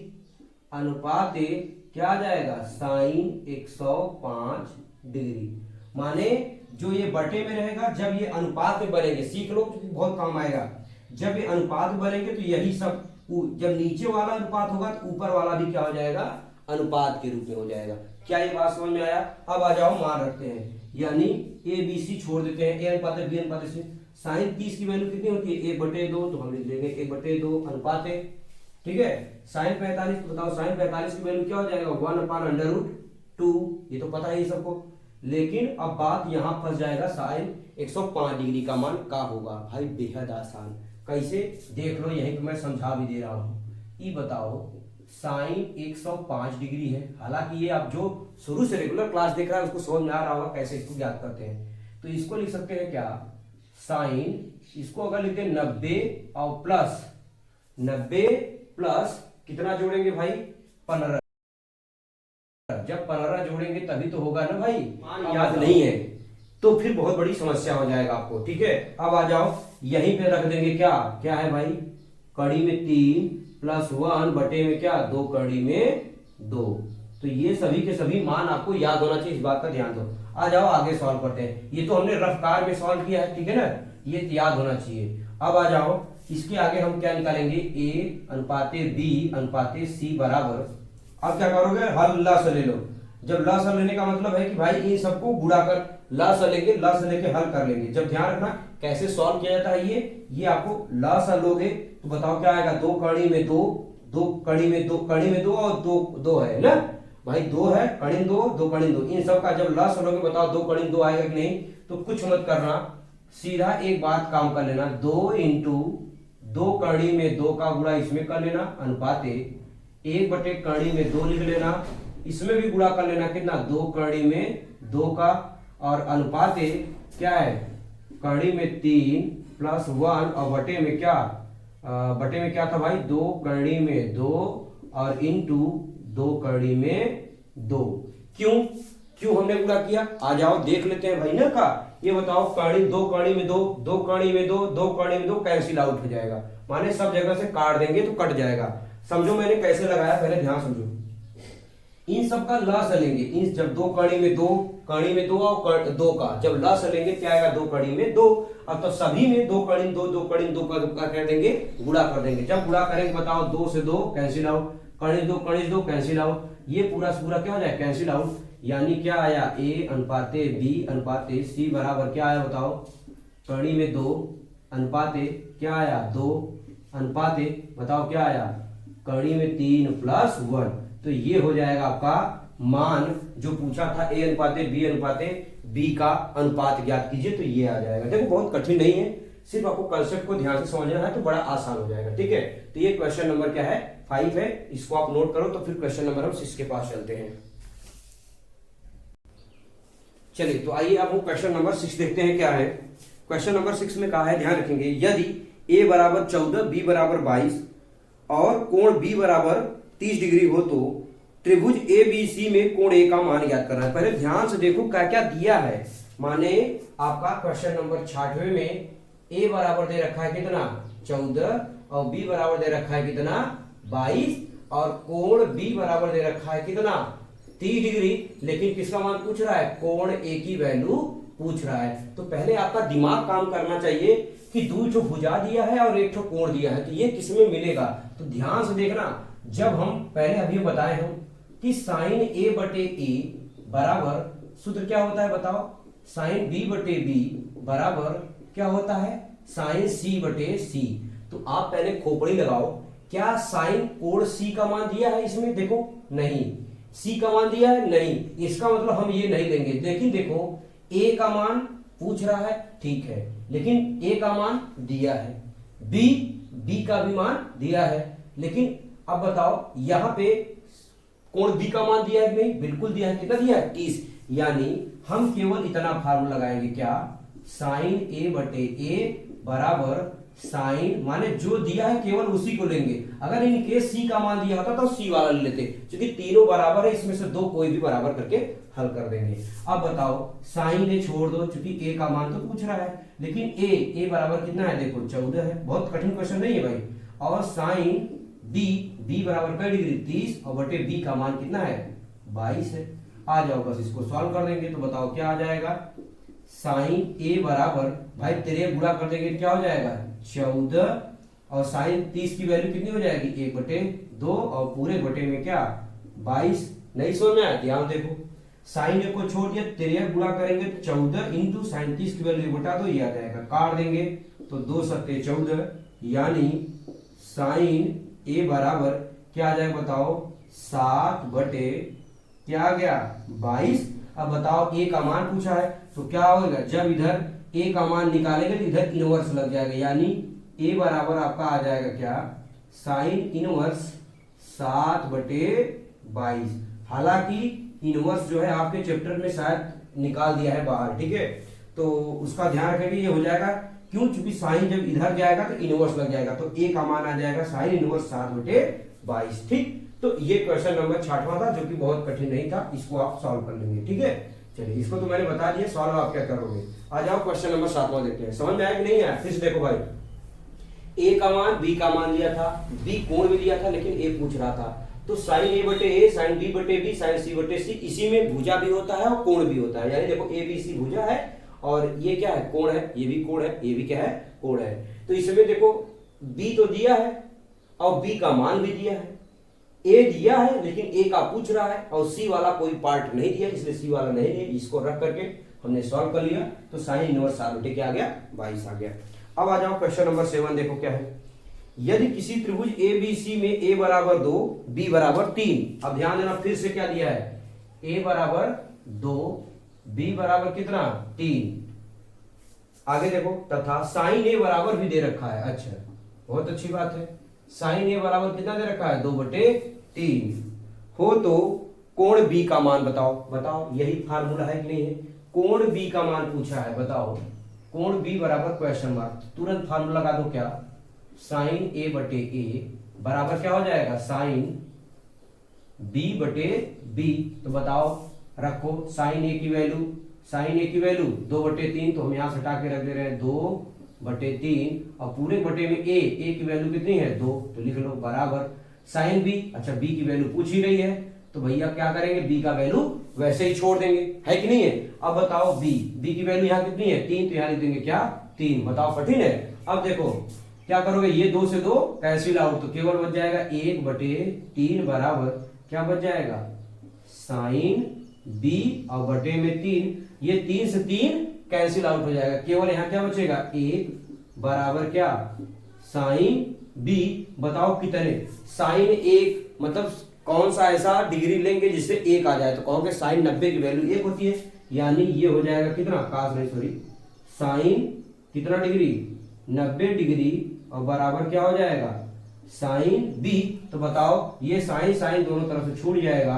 अनुपाते क्या आ जाएगा साइन 105 डिग्री, माने जो ये बटे में रहेगा जब ये अनुपात में बनेंगे, सीख लो क्योंकि बहुत काम आएगा, जब ये अनुपात में बनेंगे तो यही सब, जब नीचे वाला अनुपात होगा तो ऊपर वाला भी क्या हो जाएगा अनुपात के रूप में हो जाएगा। क्या ये बात समझ में आया? अब आ जाओ मान रखते हैं, यानी ए बी सी छोड़ देते हैं, ए अनुपात बी अनुपात सी, साइन 30 की वैल्यू कितनी होती है 1/2, तो हम लिख देंगे 1/2 अनुपात है, ठीक है। साइन 45 तो बताओ साइन 45 की वैल्यू क्या हो जाएगा 1/√2, ये तो पता है सबको, लेकिन अब बात यहां फंस जाएगा साइन 105 डिग्री का मान का होगा। भाई बेहद आसान, कैसे देख लो, यहीं पे मैं समझा भी दे रहा हूं। ये बताओ साइन 105 डिग्री है, हालांकि ये आप जो शुरू से रेगुलर क्लास देख रहा है उसको समझ में आ रहा होगा कैसे इसको ज्ञात करते हैं, तो इसको लिख सकते हैं क्या साइन, इसको अगर लिखते हैं 90 और प्लस 90 प्लस कितना जोड़ेंगे भाई 15, जब 15 जोड़ेंगे तभी तो होगा ना भाई, याद नहीं है तो फिर बहुत बड़ी समस्या हो जाएगा आपको, ठीक है। अब आ जाओ यहीं पे रख देंगे क्या है भाई, कड़ी में 3 प्लस 1 बटे में क्या 2 कड़ी में 2, तो ये सभी के सभी मान आपको याद होना चाहिए, इस बात का ध्यान दो। आ जाओ आगे सॉल्व करते हैं, ये तो हमने रफ्तार में सॉल्व किया है, ठीक है ना, ये याद होना चाहिए। अब आ जाओ इसके आगे हम क्या निकालेंगे, ए अनुपाते बी अनुपाते सी बराबर, अब क्या करोगे हल्ला से ले लो, जब लसा लेने का मतलब है कि भाई इन सबको गुणा कर लसा लेंगे, लसा लेके हल कर लेंगे। जब ध्यान रखना कैसे सॉल्व किया जाता है, ये आपको लसा लोगे तो बताओ क्या आएगा, 2 कड़ी में 2, 2 कड़ी में 2, कड़ी में 2 और 2 है ना भाई, 2 है, कड़ी 2, 2 कड़ी 2, इन सब का जब लसा लोगे बताओ 2 कड़ी 2 आएगा कि नहीं। तो कुछ मत करना, सीधा एक बात काम कर लेना, 2 इंटू 2 कड़ी में 2 का गुणा इसमें कर लेना, अनुपाते 1 बटे कड़ी में 2 लिख लेना, इसमें भी गुणा कर लेना कितना, 2 कड़ी में 2 का, और अनुपाते क्या है, कड़ी में 3 प्लस 1 और बटे में क्या, बटे में क्या था भाई, 2 कड़ी में 2 और इंटू 2 कड़ी में 2। क्यों हमने गुणा किया, आ जाओ देख लेते हैं भाई ना का। ये बताओ कड़ी 2 कड़ी में 2, 2 कड़ी में 2, 2 कड़ी में 2 कैंसिल आउट हो जाएगा, माने सब जगह से काट देंगे तो कट जाएगा। समझो मैंने कैसे लगाया, पहले ध्यान समझो। इन सब का लस लेंगे, इन जब 2 कड़ी में 2, कड़ी में 2 और 2 का जब लस लेंगे क्या आएगा, 2 कड़ी में 2। अब तो सभी में 2 कड़ी में 2, 2 कड़ी में 2 का कर देंगे, गुणा कर देंगे। जब गुणा करेंगे बताओ 2 से 2 कैंसिल आउट, कड़ी 2 कैंसिल आउट, ये पूरा से पूरा क्या हो जाए, कैंसिल आउट। यानी क्या आया, a अनुपाते b अनुपाते c बराबर क्या आया बताओ, कड़ी में 2 अनुपाते क्या आया, 2 अनुपाते बताओ क्या आया, कड़ी में 3 प्लस 1। तो ये हो जाएगा आपका मान जो पूछा था, a अनुपाते b का अनुपात ज्ञात कीजिए, तो ये आ जाएगा। देखो बहुत कठिन नहीं है, सिर्फ आपको कंसेप्ट को ध्यान से समझना है तो बड़ा आसान हो जाएगा। ठीक है, तो ये क्वेश्चन नंबर क्या है, 5 है, इसको आप नोट करो। तो फिर क्वेश्चन नंबर हम 6 के पास चलते हैं। चलिए तो आइए अब हम क्वेश्चन नंबर 6 देखते हैं क्या है। क्वेश्चन नंबर 6 में कहा है, ध्यान रखेंगे, यदि a बराबर 14 b बराबर 22 और कोण b बराबर 30 डिग्री हो तो त्रिभुज ABC में कोण A का मान ज्ञात करना है। पहले ध्यान से देखो क्या क्या दिया है, माने आपका क्वेश्चन नंबर 66 में a बराबर दे रखा है कितना, 14 और b बराबर दे रखा है कितना, 22 और कोण b बराबर दे रखा है कितना, 30 डिग्री। लेकिन किसका मान पूछ रहा है, कोण A की वैल्यू पूछ रहा है। तो पहले आपका दिमाग काम करना चाहिए कि 2 भुजा दिया है और 1 कोण दिया है, तो ये किसमें मिलेगा। तो ध्यान से देखना, जब हम पहले अभी बताए हम कि साइन A बटे A बराबर सूत्र क्या होता है बताओ, साइन B बटे B बराबर क्या होता है, साइन C बटे C। तो आप पहले खोपड़ी लगाओ, क्या साइन कोण C का मान दिया है इसमें, देखो नहीं, C का मान दिया है नहीं, इसका मतलब हम ये नहीं लेंगे। लेकिन देखो A का मान पूछ रहा है, ठीक है, लेकिन A का मान दिया है, B का भी मान दिया है, लेकिन अब बताओ यहाँ पे कोण B का मान दिया है कि नहीं, बिल्कुल दिया है, कितना दिया है, 30। यानी हम केवल इतना फार्मूला लगाएंगे क्या, साइन A बटे A बराबर साइन, माने जो दिया है केवल उसी को लेंगे। अगर इन केस C का मान दिया होता तो C वाला ले लेते, क्योंकि तीनों बराबर है, इसमें से 2 कोई भी बराबर करके हल कर देंगे। अब बताओ साइन A छोड़ दो, क्योंकि A का मान तो पूछ रहा है, लेकिन A बराबर कितना है, देखो 14 है, बहुत कठिन क्वेश्चन नहीं है भाई। और साइन B बराबर कई डिग्री, 30 और बटे B का मान कितना है, 22 है। आ जाओ बस इसको सॉल्व कर देंगे, तो बताओ क्या आ जाएगा, साइन A बराबर भाई 13 गुणा कर देंगे क्या हो जाएगा, 14 और साइन 30 की वैल्यू कितनी हो जाएगी, 1/2 और पूरे बटे में क्या 22। नहीं समझ में आया, ध्यान देखो, साइन A को छोड़ दिया, 13 गुणा करेंगे तो 14 इंटू साइन 30 की वैल्यू बटा दो, ये आ जाएगा, काट देंगे तो 2 सत्ते 14, यानी साइन A बराबर क्या आ जाएगा बताओ, 7 बटे क्या आ गया 22। अब बताओ A का मान पूछा है तो क्या होगा, जब इधर A का मान निकालेंगे तो इधर इनवर्स लग जाएगा, यानी A बराबर आपका आ जाएगा क्या, साइन इनवर्स 7 बटे 22। हालांकि इनवर्स जो है आपके चैप्टर में शायद निकाल दिया है बाहर, ठीक है, तो उसका ध्यान रखेंगे, ये हो जाएगा क्यों, चूंकि साइन जब इधर जाएगा तो इनवर्स लग जाएगा, तो A का मान आ जाएगा साइन इनवर्स 7 बटे 22। ठीक, तो ये क्वेश्चन नंबर 66वां था, जो कि बहुत कठिन नहीं था, इसको आप सॉल्व कर लेंगे। ठीक है, चलिए इसको तो मैंने बता दिया, सॉल्व आप क्या करोगे। आ जाओ क्वेश्चन नंबर 7वां देखते हैं, समझ में आया कि नहीं आया। फिर से देखो भाई, A का मान B का मान दिया था, B कोण भी दिया था, लेकिन A पूछ रहा था, तो साइन A बटे A, साइन B बटे B, साइन C बटे C, इसी में भुजा भी होता है और कोण भी होता है। यानी देखो ABC भुजा है और ये क्या है, कोण है, ये भी कोण है, ये भी क्या है, कोण है। तो इसमें देखो B तो दिया है और B का मान भी दिया है, ए दिया है लेकिन ए का पूछ रहा है और सी वाला कोई पार्ट नहीं दिया, इसलिए सी वाला नहीं है। इसको रख करके हमने सॉल्व कर लिया, तो साइन इनवर्स आर बटे क्या आ गया 22 आ गया। अब आ जाओ क्वेश्चन नंबर 7, देखो क्या है। यदि किसी त्रिभुज ए बी सी में a बराबर 2 b बराबर 3, अब ध्यान देना फिर से क्या दिया है, a बराबर 2 b बराबर कितना 3, आगे देखो तथा साइन ए बराबर भी दे रखा है। अच्छा बहुत अच्छी बात है, साइन ए बराबर कितना दे रखा है 2/3 हो तो कोण बी का मान बताओ। बताओ यही फार्मूला है कि नहीं है, कोण बी का मान पूछा है, बताओ कोण बी बराबर क्वेश्चन मार्क, तुरंत फार्मूला लगा दो क्या, साइन ए बटे ए बराबर क्या हो जाएगा साइन बी बटे बी। तो बताओ रखो साइन ए की वैल्यू, साइन ए की वैल्यू 2/3, तो हम यहां से हटा के रख दे रहे हैं 2/3 और पूरे बटे में ए की वैल्यू कितनी है 2, तो लिख लो बराबर साइन बी। अच्छा बी की वैल्यू पूछ ही रही है तो भैया क्या करेंगे, बी का वैल्यू वैसे ही छोड़ देंगे, है कि नहीं है। अब बताओ बी की वैल्यू यहाँ कितनी है 3, तो यहाँ लिख देंगे क्या 3। बताओ कठिन है। अब देखो क्या करोगे, ये 2 से 2 कैंसिल आउट, तो केवल बच जाएगा 1/3 बराबर क्या बच जाएगा साइन बी और बटे में 3, ये 3 से 3 कैंसिल आउट हो जाएगा, केवल यहाँ क्या बचेगा 1 बराबर क्या साइन बी। बताओ कितने, साइन 1 मतलब कौन सा ऐसा डिग्री लेंगे जिससे 1 आ जाए, तो कहोगे साइन 90 की वैल्यू 1 होती है, यानी ये हो जाएगा कितना काश नहीं सॉरी साइन कितना डिग्री 90 डिग्री और बराबर क्या हो जाएगा साइन बी। तो बताओ ये साइन साइन दोनों तरफ से छूट जाएगा,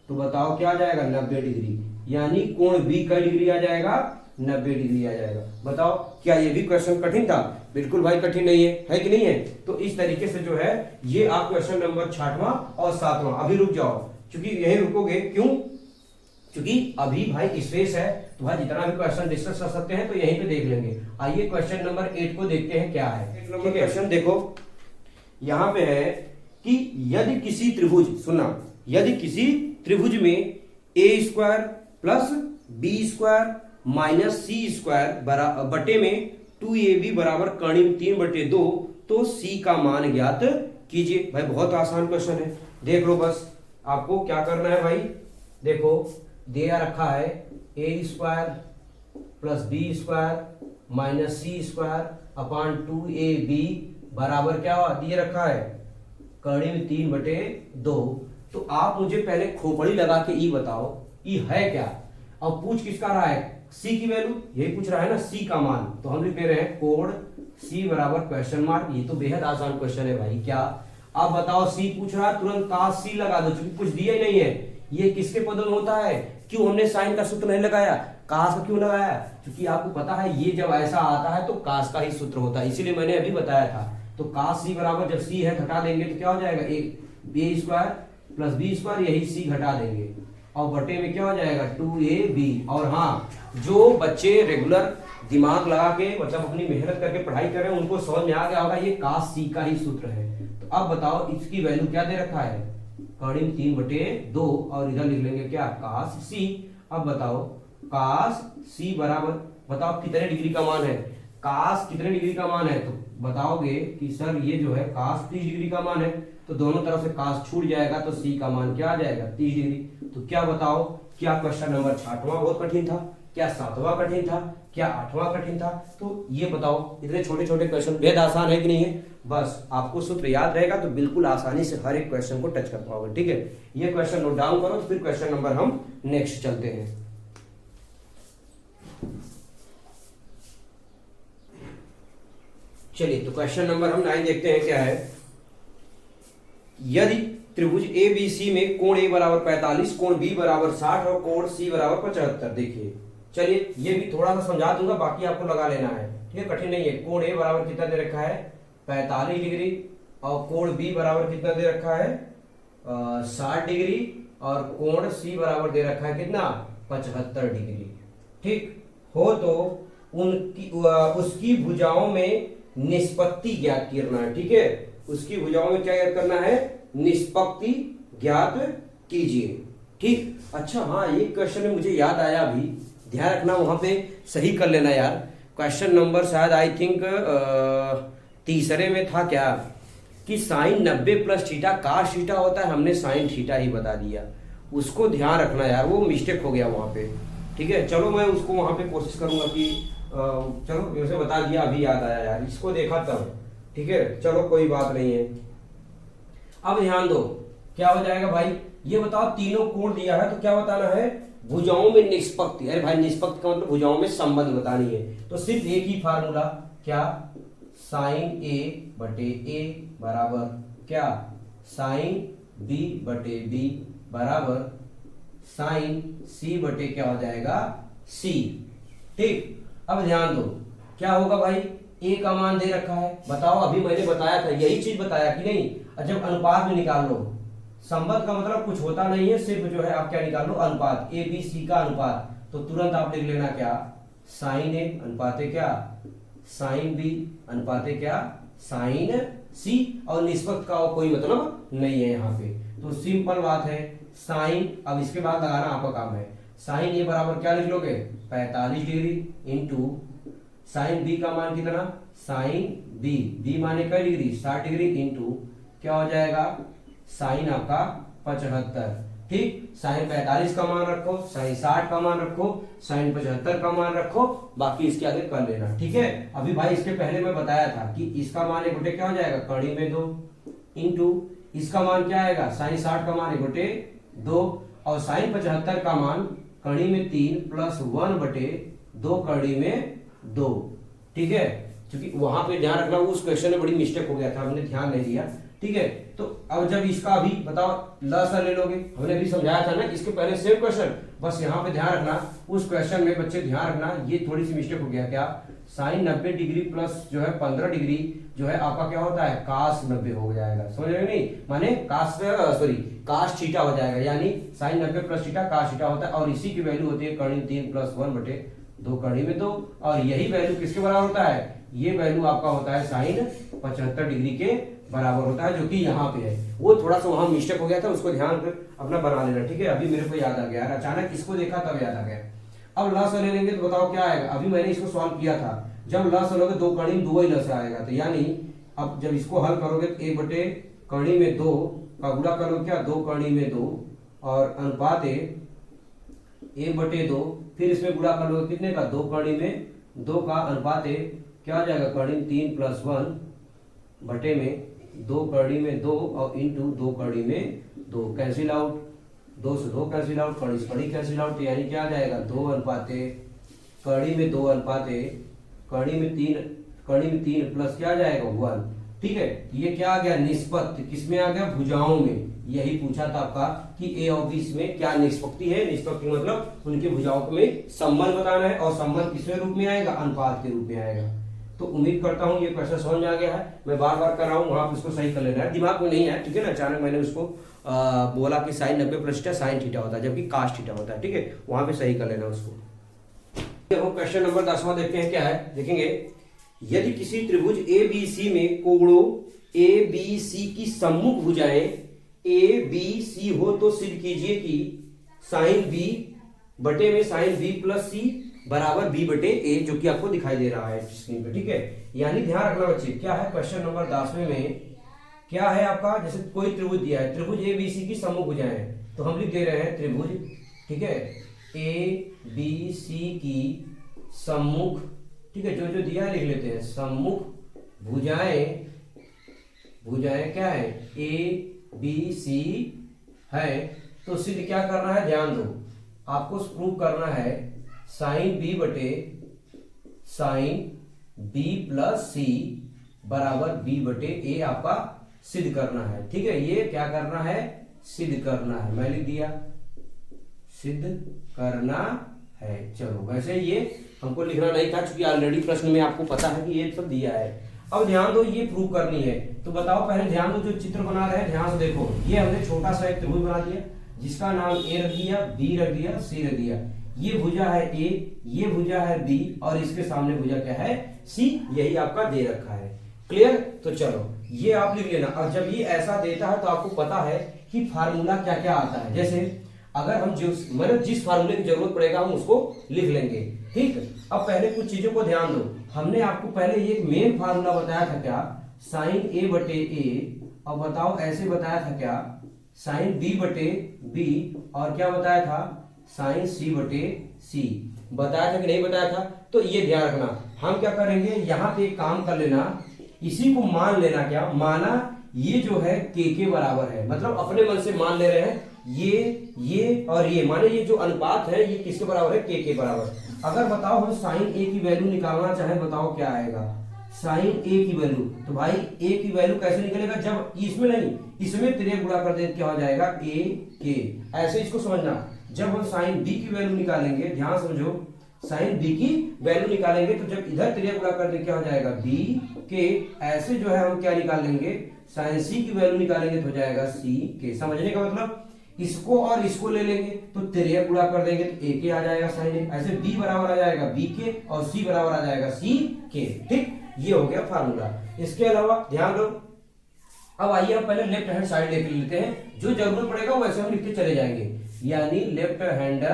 तो बताओ क्या आ जाएगा 90 डिग्री, यानी कोण बी का डिग्री आ जाएगा 90 डिग्री आ जाएगा। बताओ क्या ये भी क्वेश्चन कठिन था, बिल्कुल भाई कठिन नहीं है कि नहीं है। तो इस तरीके से जो है ये आप क्वेश्चन नंबर 6वां और 7वां, अभी रुक जाओ क्योंकि यही रुकोगे, क्यों क्योंकि अभी भाई स्पेस है, तो भाई जितना भी क्वेश्चन डिस्कस कर सकते हैं तो यहीं पे देख लेंगे। आइए क्वेश्चन नंबर 8 को देखते हैं क्या है। 1 नंबर क्वेश्चन देखो यहां पे है कि यदि किसी त्रिभुज, सुनना, यदि किसी त्रिभुज में a² plus b² minus c² बटे में 2ab बराबर कर्ण 3/2, तो c का मान ज्ञात कीजिए। भाई बहुत आसान क्वेश्चन है, देख लो बस आपको क्या करना है भाई, देखो दिया रखा है a² plus b² minus c² upon 2ab बराबर क्या दिए रखा है कर्ण 3/2। तो आप मुझे पहले खोपड़ी लगा के ई बताओ ई है क्या, अब पूछ किसका रहा है सी की वैल्यू, यही पूछ रहा है ना सी का मान, तो हम लिख दे रहे हैं कोण सी बराबर क्वेश्चन मार्क। ये तो बेहद आसान क्वेश्चन है भाई, क्या अब बताओ सी पूछ रहा है, तुरंत काश सी लगा दो, क्योंकि कुछ दिया ही नहीं है। ये किसके पदों में होता है, क्यों हमने साइन का सूत्र नहीं लगाया, काश का क्यों लगाया, क्योंकि आपको पता है ये जब ऐसा आता है तो काश का ही सूत्र होता है, इसीलिए मैंने अभी बताया था। तो काश सी बराबर जब सी है घटा देंगे तो क्या हो जाएगा एक a² प्लस b², यही सी घटा देंगे और बटे में क्या हो जाएगा 2ab। और हाँ जो बच्चे रेगुलर दिमाग लगा के मतलब अपनी मेहनत करके पढ़ाई कर रहे हैं उनको समझ में आ गया होगा ये काश सी का ही सूत्र है। तो अब बताओ इसकी वैल्यू क्या दे रखा है कर्ण 3/2 और इधर लिख लेंगे क्या काश सी। अब बताओ काश सी बराबर बताओ कितने डिग्री का मान है, काश कितने डिग्री का मान है, तो बताओगे कि सर ये जो है काश 30 डिग्री का मान है, तो दोनों तरफ से काश छूट जाएगा तो सी का मान क्या आ जाएगा 30 डिग्री। तो क्या बताओ क्या क्वेश्चन नंबर 6वां बहुत कठिन था, क्या 7वां कठिन था, क्या 8वां कठिन था, तो ये बताओ इतने छोटे छोटे क्वेश्चन बेहद आसान है कि नहीं है। बस आपको सूत्र याद रहेगा तो बिल्कुल आसानी से हर एक क्वेश्चन को टच कर पाओगे, ठीक है। ये क्वेश्चन नोट डाउन करो, तो फिर क्वेश्चन नंबर हम नेक्स्ट चलते हैं। चलिए तो क्वेश्चन नंबर हम 9 देखते हैं क्या है। यदि त्रिभुज ABC में कोण A बराबर 45, कोण B बराबर 60 और कोण C बराबर 75। देखिए चलिए ये भी थोड़ा सा समझा दूंगा, बाकी आपको लगा लेना है, ठीक है, कठिन नहीं है। कोण A बराबर कितना दे रखा है 45 डिग्री और कोण B बराबर कितना दे रखा है 60 डिग्री और कोण C बराबर दे रखा है कितना 75 डिग्री। ठीक हो तो उनकी उसकी भुजाओं में निष्पत्ति ज्ञात करना है, ठीक है, उसकी भुजाओं में क्या ज्ञात करना है निष्पत्ति ज्ञात कीजिए। ठीक, अच्छा हाँ एक क्वेश्चन में मुझे याद आया, अभी ध्यान रखना वहां पे सही कर लेना यार। क्वेश्चन नंबर शायद आई थिंक तीसरे में था क्या कि sine 90 plus theta cos theta होता है, हमने साइन थीटा ही बता दिया। उसको ध्यान रखना यार, वो मिस्टेक हो गया वहां पे। ठीक है, चलो मैं उसको वहां पे कोशिश करूंगा कि चलो वैसे बता दिया, अभी याद आया यार, इसको देखा तब। ठीक है, चलो कोई बात नहीं है। अब ध्यान दो, क्या हो जाएगा भाई, ये बताओ तीनों कोण दिया है तो क्या बताना है, भुजाओं में निष्पत्ति। अरे भाई निष्पत्ति का मतलब भुजाओं में संबंध बतानी है, तो सिर्फ एक ही फार्मूला, क्या, साइन ए बटे ए बराबर क्या, साइन बी बटे बी बराबर साइन सी बटे क्या हो जाएगा, सी। ठीक, अब ध्यान दो, क्या होगा भाई, ए का मान दे रखा है, बताओ, अभी मैंने बताया था, यही चीज बताया कि नहीं। और जब अनुपात में निकाल लो, संबंध का मतलब कुछ होता नहीं है, सिर्फ जो है आप क्या निकाल लो, अनुपात, ए बी सी का अनुपात, तो तुरंत आप लिख लेना क्या, साइन ए अनुपात क्या, साइन बी अनुपात क्या, साइन सी, और निष्पत्ति का कोई मतलब नहीं है यहाँ पे, तो सिंपल बात है, साइन, अब इसके बाद लगाना आपका काम है, साइन ए बराबर क्या लिख लोगे, 45 डिग्री इंटू साइन बी का मान कितना, साइन बी, बी माने कई डिग्री, 60 डिग्री इंटू क्या हो जाएगा, साइन आपका 75। ठीक, साइन 45 का मान रखो, साइन 60 का मान रखो, साइन 75 का मान रखो, बाकी इसके आगे कर लेना। ठीक है, अभी भाई इसके पहले मैं बताया था कि इसका मान एक बटे क्या हो जाएगा, कड़ी में 2 इंटू इसका मान क्या आएगा, साइन 60 का मान एक बटे 2 और साइन 75 का मान कड़ी में 3 प्लस 1 बटे 2 कड़ी में 2। ठीक है, क्योंकि वहां पे ध्यान रखना, उस क्वेश्चन में बड़ी मिस्टेक हो गया था, हमने ध्यान नहीं दिया। ठीक है, तो अब जब इसका अभी बताओ लसा ले लोगे, हमने भी समझाया था ना इसके पहले सेम क्वेश्चन, बस यहाँ पे ध्यान रखना, उस क्वेश्चन में बच्चे ध्यान रखना, ये थोड़ी सी मिस्टेक हो गया, क्या, साइन 90 डिग्री प्लस जो है 15 डिग्री जो है आपका क्या होता है, कास 90 हो जाएगा, समझ रहे नहीं, माने कास सॉरी कास थीटा हो जाएगा, यानी sine 90 plus theta cos theta होता है, और इसी की वैल्यू होती है कड़ी 3 प्लस 1 बटे 2 कड़ी में 2, और यही वैल्यू किसके बराबर होता है, ये वैल्यू आपका होता है साइन 75 डिग्री के बराबर होता है, जो कि यहाँ पे है। वो थोड़ा सा वहां मिस्टेक हो गया था, उसको ध्यान अपना बना लेना। ठीक है, अभी मेरे को याद आ गया, अचानक इसको देखा तब याद आ गया। अब लस ले लेंगे तो बताओ क्या आएगा, अभी मैंने इसको सॉल्व किया था, जब लस लोगे 2 कड़ी में 2 ही लस आएगा, तो यानी अब जब इसको हल करोगे तो 1 बटे कड़ी में 2 का गुणा करो क्या, 2 कड़ी में 2 और अनुपात 1 बटे 2, फिर इसमें गुणा कर लो कितने का, 2 कड़ी में 2 का अनुपात क्या हो जाएगा, कड़ी 3 प्लस 1 बटे में 2 कड़ी में 2 और इंटू 2 कड़ी में 2, कैंसिल आउट, 2 से 2 कैंसिल आउट, कड़ी से कड़ी कैंसिल आउट, यानी क्या आ जाएगा, 2 अनुपात कड़ी में 2 अनुपात कड़ी में 3 प्लस क्या आ जाएगा 1। ठीक है, ये क्या आ गया, निष्पत्ति, किसमें आ गया, भुजाओं में। यही पूछा था आपका कि ए और बी में क्या निष्पत्ति है, निष्पत्ति मतलब उनके भुजाओं में संबंध बताना है, और संबंध किस रूप में आएगा, अनुपात के रूप में आएगा। तो उम्मीद करता हूं ये क्वेश्चन समझ में आ गया है, मैं बार बार कर रहा हूं, वहां उसको सही कर लेना है, दिमाग में नहीं है। ठीक है ना, अचानक मैंने उसको बोला कि sine 90 plus theta sine theta होता है, जबकि कास थीटा होता है। ठीक है, वहां पे सही कर लेना उसको। देखो क्वेश्चन नंबर 10वां देखते हैं क्या है, देखेंगे, यदि किसी त्रिभुज ए बी सी में कोणों ए बी सी की सम्मुख भुजाएं ए बी सी हो तो सिद्ध कीजिए कि साइन बी बटे में साइन बी प्लस सी बराबर बी बटे ए, जो कि आपको दिखाई दे रहा है स्क्रीन पे। ठीक है, यानी ध्यान रखना बच्चे, क्या है क्वेश्चन नंबर 10वें में क्या है आपका, जैसे कोई त्रिभुज दिया है, त्रिभुज ए बी सी की सम्मुख भुजाएं, तो हम लिख दे रहे हैं त्रिभुज, ठीक है, ए बी सी की सम्मुख, ठीक है, जो जो दिया है लिख लेते हैं, सम्मुख भुजाएं, भुजाएं क्या है, ए बी सी है, तो सिद्ध क्या करना है, ध्यान दो, आपको प्रूव करना है साइन बी बटे साइन बी प्लस सी बराबर बी बटे ए, आपका सिद्ध करना है। ठीक है, ये क्या करना है, सिद्ध करना है, मैं लिख दिया सिद्ध करना है। चलो, वैसे ये हमको लिखना नहीं था, क्योंकि ऑलरेडी प्रश्न में आपको पता है कि ये सब दिया है। अब ध्यान दो, ये प्रूव करनी है, तो बताओ पहले ध्यान दो, जो चित्र बना रहे हैं ध्यान से देखो, ये हमने छोटा सा एक त्रिभुज बना दिया, जिसका नाम ए रख दिया, बी रख दिया, सी रख दिया, ये भुजा है ए, ये भुजा है बी, और इसके सामने भुजा क्या है, सी, यही आपका दे रखा है। क्लियर, तो चलो ये आप लिख लेना। और जब ये ऐसा देता है तो आपको पता है कि फार्मूला क्या क्या आता है, जैसे अगर हम जिस फार्मूले की जरूरत पड़ेगा हम उसको लिख लेंगे। ठीक, अब पहले कुछ चीजों को ध्यान दो, हमने आपको पहले ये मेन फार्मूला बताया था, क्या साइन ए बटे ए, और बताओ ऐसे बताया था क्या, साइन बी बटे बी, और क्या बताया था, साइन सी बटे सी। बताया था कि नहीं बताया था? तो ये ध्यान रखना, हम क्या करेंगे यहाँ पे एक काम कर लेना, इसी को मान लेना, क्या माना, ये जो है के बराबर है, मतलब अपने मन से मान ले रहे हैं ये और ये, माने ये जो अनुपात है ये किसके बराबर है, के बराबर। अगर बताओ हम साइन ए की वैल्यू निकालना चाहे, बताओ क्या आएगा, साइन ए की वैल्यू, तो भाई ए की वैल्यू कैसे निकलेगा, जब इसमें नहीं इसमें तिरक गुणा कर दे क्या हो जाएगा, ए के। ऐसे इसको समझना, जब हम साइन बी की वैल्यू निकालेंगे, ध्यान समझो, साइन बी की वैल्यू निकालेंगे तो जब इधर तिरक गुणा कर दे क्या हो जाएगा, बी के। ऐसे जो है हम क्या निकालेंगे, साइन सी की वैल्यू निकालेंगे तो हो जाएगा सी के। समझने का मतलब, इसको और इसको ले लेंगे तो तिरक गुणा कर देंगे तो ए के आ जाएगा साइन ए। ऐसे बी बराबर आ जाएगा बी के और सी बराबर आ जाएगा सी के। ठीक, ये हो गया फार्मूला। इसके अलावा ध्यान दो, अब आइए हम पहले लेफ्ट हैंड साइड लेके लेते हैं, जो जरूरत पड़ेगा वैसे हम लिखते चले जाएंगे, यानी लेफ्ट हैंड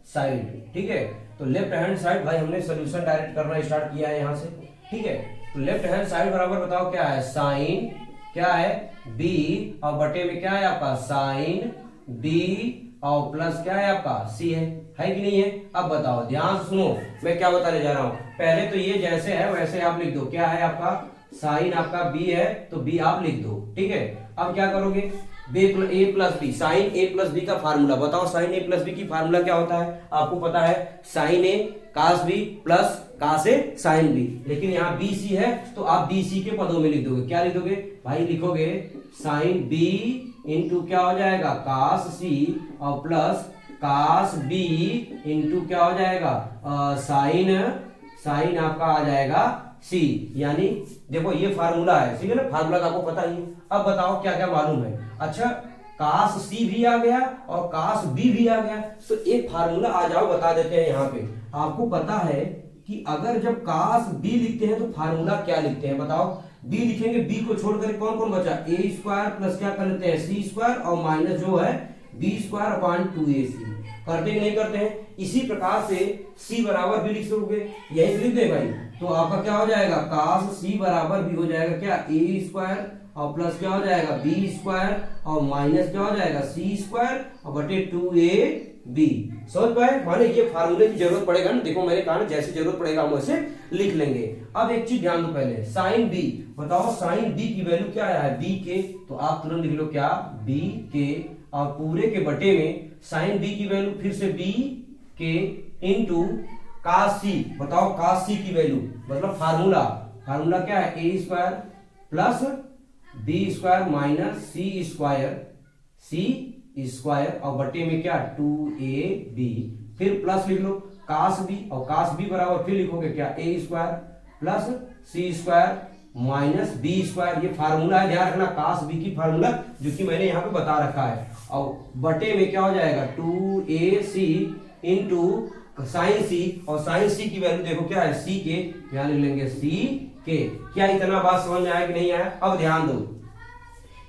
साइड। ठीक है, तो लेफ्ट हैंड साइड भाई हमने सोल्यूशन डायरेक्ट करना स्टार्ट किया है यहाँ से। ठीक है, तो लेफ्ट हैंड साइड बराबर बताओ क्या है, साइन क्या है बी, और बटे में क्या है आपका साइन बी, और प्लस क्या है आपका सी है कि नहीं है। अब बताओ, ध्यान से सुनो मैं क्या बताने जा रहा हूं। पहले तो ये जैसे है वैसे आप लिख दो, क्या है आपका साइन आपका बी है तो बी आप लिख दो। ठीक है, अब क्या करोगे, ए प्लस बी, साइन ए प्लस बी का फार्मूला बताओ, साइन ए प्लस बी की फार्मूला क्या होता है, आपको पता है, साइन ए कास बी प्लस कास ए साइन बी। लेकिन यहाँ बी सी है तो आप बी सी के पदों में लिख दोगे, क्या लिख दोगे भाई, लिखोगे साइन बी इंटू क्या हो जाएगा कास सी, और प्लस कास बी इंटू क्या हो जाएगा साइन आपका आ जाएगा सी। यानी देखो ये फार्मूला है, ठीक है ना, फार्मूला तो आपको पता ही है। अब बताओ क्या क्या मालूम है, अच्छा कास सी भी आ गया और कास बी भी आ गया, तो एक फार्मूला आ जाओ बता देते हैं। यहाँ पे आपको पता है कि अगर जब कास बी लिखते हैं तो फार्मूला क्या लिखते हैं, बताओ, बी लिखेंगे, बी को छोड़कर कौन कौन बचा, ए स्क्वायर प्लस क्या कर लेते हैं सी स्क्वायर, और माइनस जो है बी स्क्वायर अपॉन 2ac। करते कि नहीं करते हैं, इसी प्रकार से c बराबर भी लिख सकते, यही लिख दे भाई, तो आपका क्या हो जाएगा, कास c बराबर भी हो जाएगा क्या, ए स्क्वायर और प्लस क्या हो जाएगा बी स्क्वायर, और माइनस क्या हो जाएगा सी स्क्वायर और बटे 2ab। समझ पाए, माने ये फार्मूले की जरूरत पड़ेगा ना, देखो मैंने कहा ना, जैसे जरूरत पड़ेगा हम वैसे लिख लेंगे। अब एक चीज ध्यान दो, पहले साइन बी बताओ, साइन बी की वैल्यू क्या है बी के, तो आप तुरंत लिख लो क्या बी के, और पूरे के बटे में साइन बी की वैल्यू फिर से बी के इंटू कास सी, बताओ कास सी की वैल्यू, मतलब फार्मूला क्या है, A square plus B square minus C square और बटे में क्या 2ab, फिर प्लस लिख लो कास बी, और कास बी बराबर फिर लिखोगे क्या A square plus C square minus B square. ये फार्मूला है, ध्यान रखना, कास बी की फार्मूला जो कि मैंने यहाँ पे बता रखा है, और बटे में क्या हो जाएगा 2ac इंटू साइन सी, और साइन सी की वैल्यू देखो क्या है सी के, यहाँ लिख लेंगे सी के। क्या इतना बात समझ में आया कि नहीं आया? अब ध्यान दो,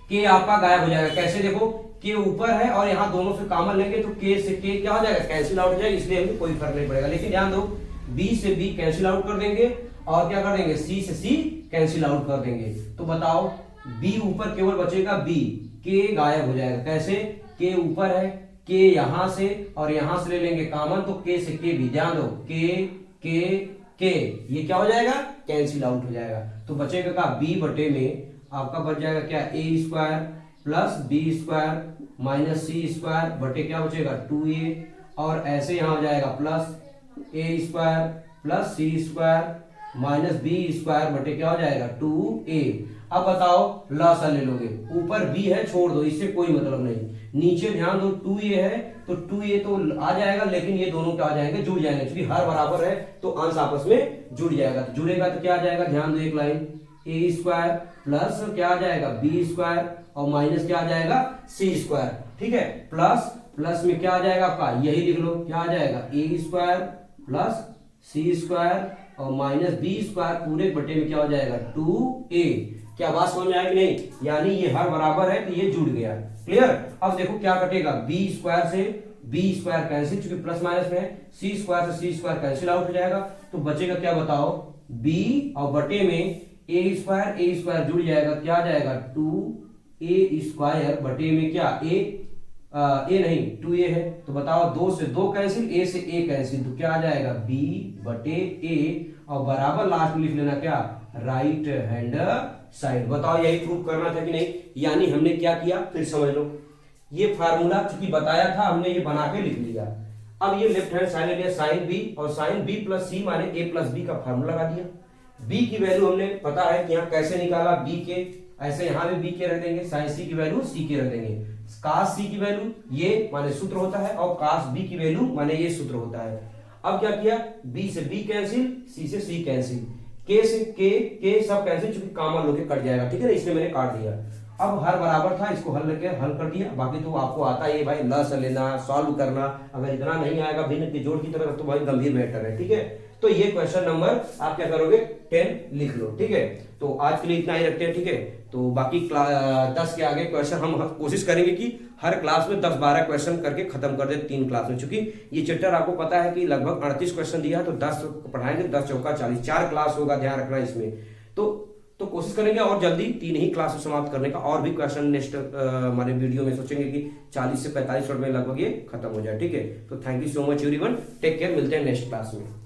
के आपका गायब हो जाएगा, कैसे देखो, के ऊपर है और यहाँ दोनों से कॉमन लेंगे तो के से के क्या हो जाएगा, कैंसिल आउट हो जाएगा, इसलिए हमें कोई फर्क नहीं पड़ेगा। लेकिन ध्यान दो, बी से बी कैंसिल आउट कर देंगे और क्या कर देंगे, सी से सी कैंसिल आउट कर देंगे, तो बताओ बी ऊपर केवल बचेगा बी, के गायब हो जाएगा, कैसे, के ऊपर है, के यहां से और यहां से ले लेंगे कॉमन, तो के से के भी, ध्यान दो के ये क्या हो जाएगा, कैंसिल आउट हो जाएगा, तो बचेगा का बी बटे में आपका बच जाएगा क्या A square plus B square minus C square बटे क्या बचेगा 2a, और ऐसे यहां हो जाएगा plus A square plus C square minus B square बटे क्या हो जाएगा 2a। अब बताओ लसा ले लोगे, ऊपर b है छोड़ दो, इससे कोई मतलब नहीं, नीचे ध्यान दो 2a है तो 2a तो आ जाएगा, लेकिन ये दोनों क्या आ जाएंगे, जुड़ जाएंगे, क्योंकि हर बराबर है तो अंश आपस में जुड़ जाएगा, तो जुड़ेगा तो क्या आ जाएगा, ध्यान दो एक लाइन, ए स्क्वायर प्लस क्या आ जाएगा बी स्क्वायर और माइनस क्या आ जाएगा सी स्क्वायर, ठीक है, प्लस में क्या आ जाएगा आपका, यही लिख लो, क्या आ जाएगा ए स्क्वायर प्लस सी स्क्वायर और माइनस बी स्क्वायर पूरे बटे में क्या हो जाएगा 2a। क्या बात समझ में आया कि नहीं, यानी ये हर बराबर है तो ये जुड़ गया, क्लियर। अब देखो क्या कटेगा, बी स्क्वायर से बी स्क्वायर कैंसिल, चूंकि प्लस माइनस में है, सी स्क्वायर से सी स्क्वायर कैंसिल आउट हो जाएगा, तो बचेगा क्या बताओ, बी और बटे में ए स्क्वायर जुड़ जाएगा, क्या आ जाएगा 2a² बटे में क्या ए नहीं 2a है, तो बताओ 2 से 2 कैंसिल, a से a कैंसिल, तो क्या आ जाएगा b बटे a, और बराबर लास्ट में लिख लेना क्या राइट हैंड साइड। बताओ यही प्रूव करना था कि नहीं, यानी हमने क्या किया फिर समझ लो, ये फार्मूला चूंकि बताया था हमने ये बना के लिख लिया। अब ये लेफ्ट हैंड साइड ले लिया साइन बी, और साइन बी प्लस सी माने ए प्लस बी का फार्मूला लगा दिया। बी की वैल्यू हमने पता है कि यहाँ कैसे निकाला, बी के ऐसे यहाँ भी बी के रख देंगे, साइन सी की वैल्यू सी के रख देंगे, कास सी की वैल्यू ये माने सूत्र होता है, और कास बी की वैल्यू माने ये सूत्र होता है। अब क्या किया, बी से बी कैंसिल, सी से सी कैंसिल, के से के सब कैंसिल, चूंकि कॉमन लोग कट जाएगा, ठीक है ना, इसलिए मैंने काट दिया। अब हर बराबर था, इसको हल कर दिया। बाकी तो आपको आता है भाई लस लेना, सॉल्व करना, अगर इतना नहीं आएगा भिन्न के जोड़ की तरफ तो भाई गंभीर मैटर है, ठीक है। तो ये क्वेश्चन नंबर आप क्या करोगे 10 लिख लो, ठीक है। तो आज के लिए इतना ही रखते हैं, ठीक है। तो बाकी 10 के आगे क्वेश्चन हम कोशिश करेंगे कि हर क्लास में 10-12 क्वेश्चन करके खत्म कर दे 3 क्लास में, क्योंकि ये चैप्टर आपको पता है कि लगभग 38 क्वेश्चन दिया है, तो 10 पढ़ाएंगे, 10 चौका 40, 4 क्लास होगा, ध्यान रखना इसमें। तो कोशिश करेंगे और जल्दी 3 ही क्लास समाप्त करने का, और भी क्वेश्चन नेक्स्ट हमारे वीडियो में सोचेंगे कि 40 से 45 मिनट में लगभग ये खत्म हो जाए, ठीक है। तो thank you so much everyone, take care, मिलते हैं नेक्स्ट क्लास में।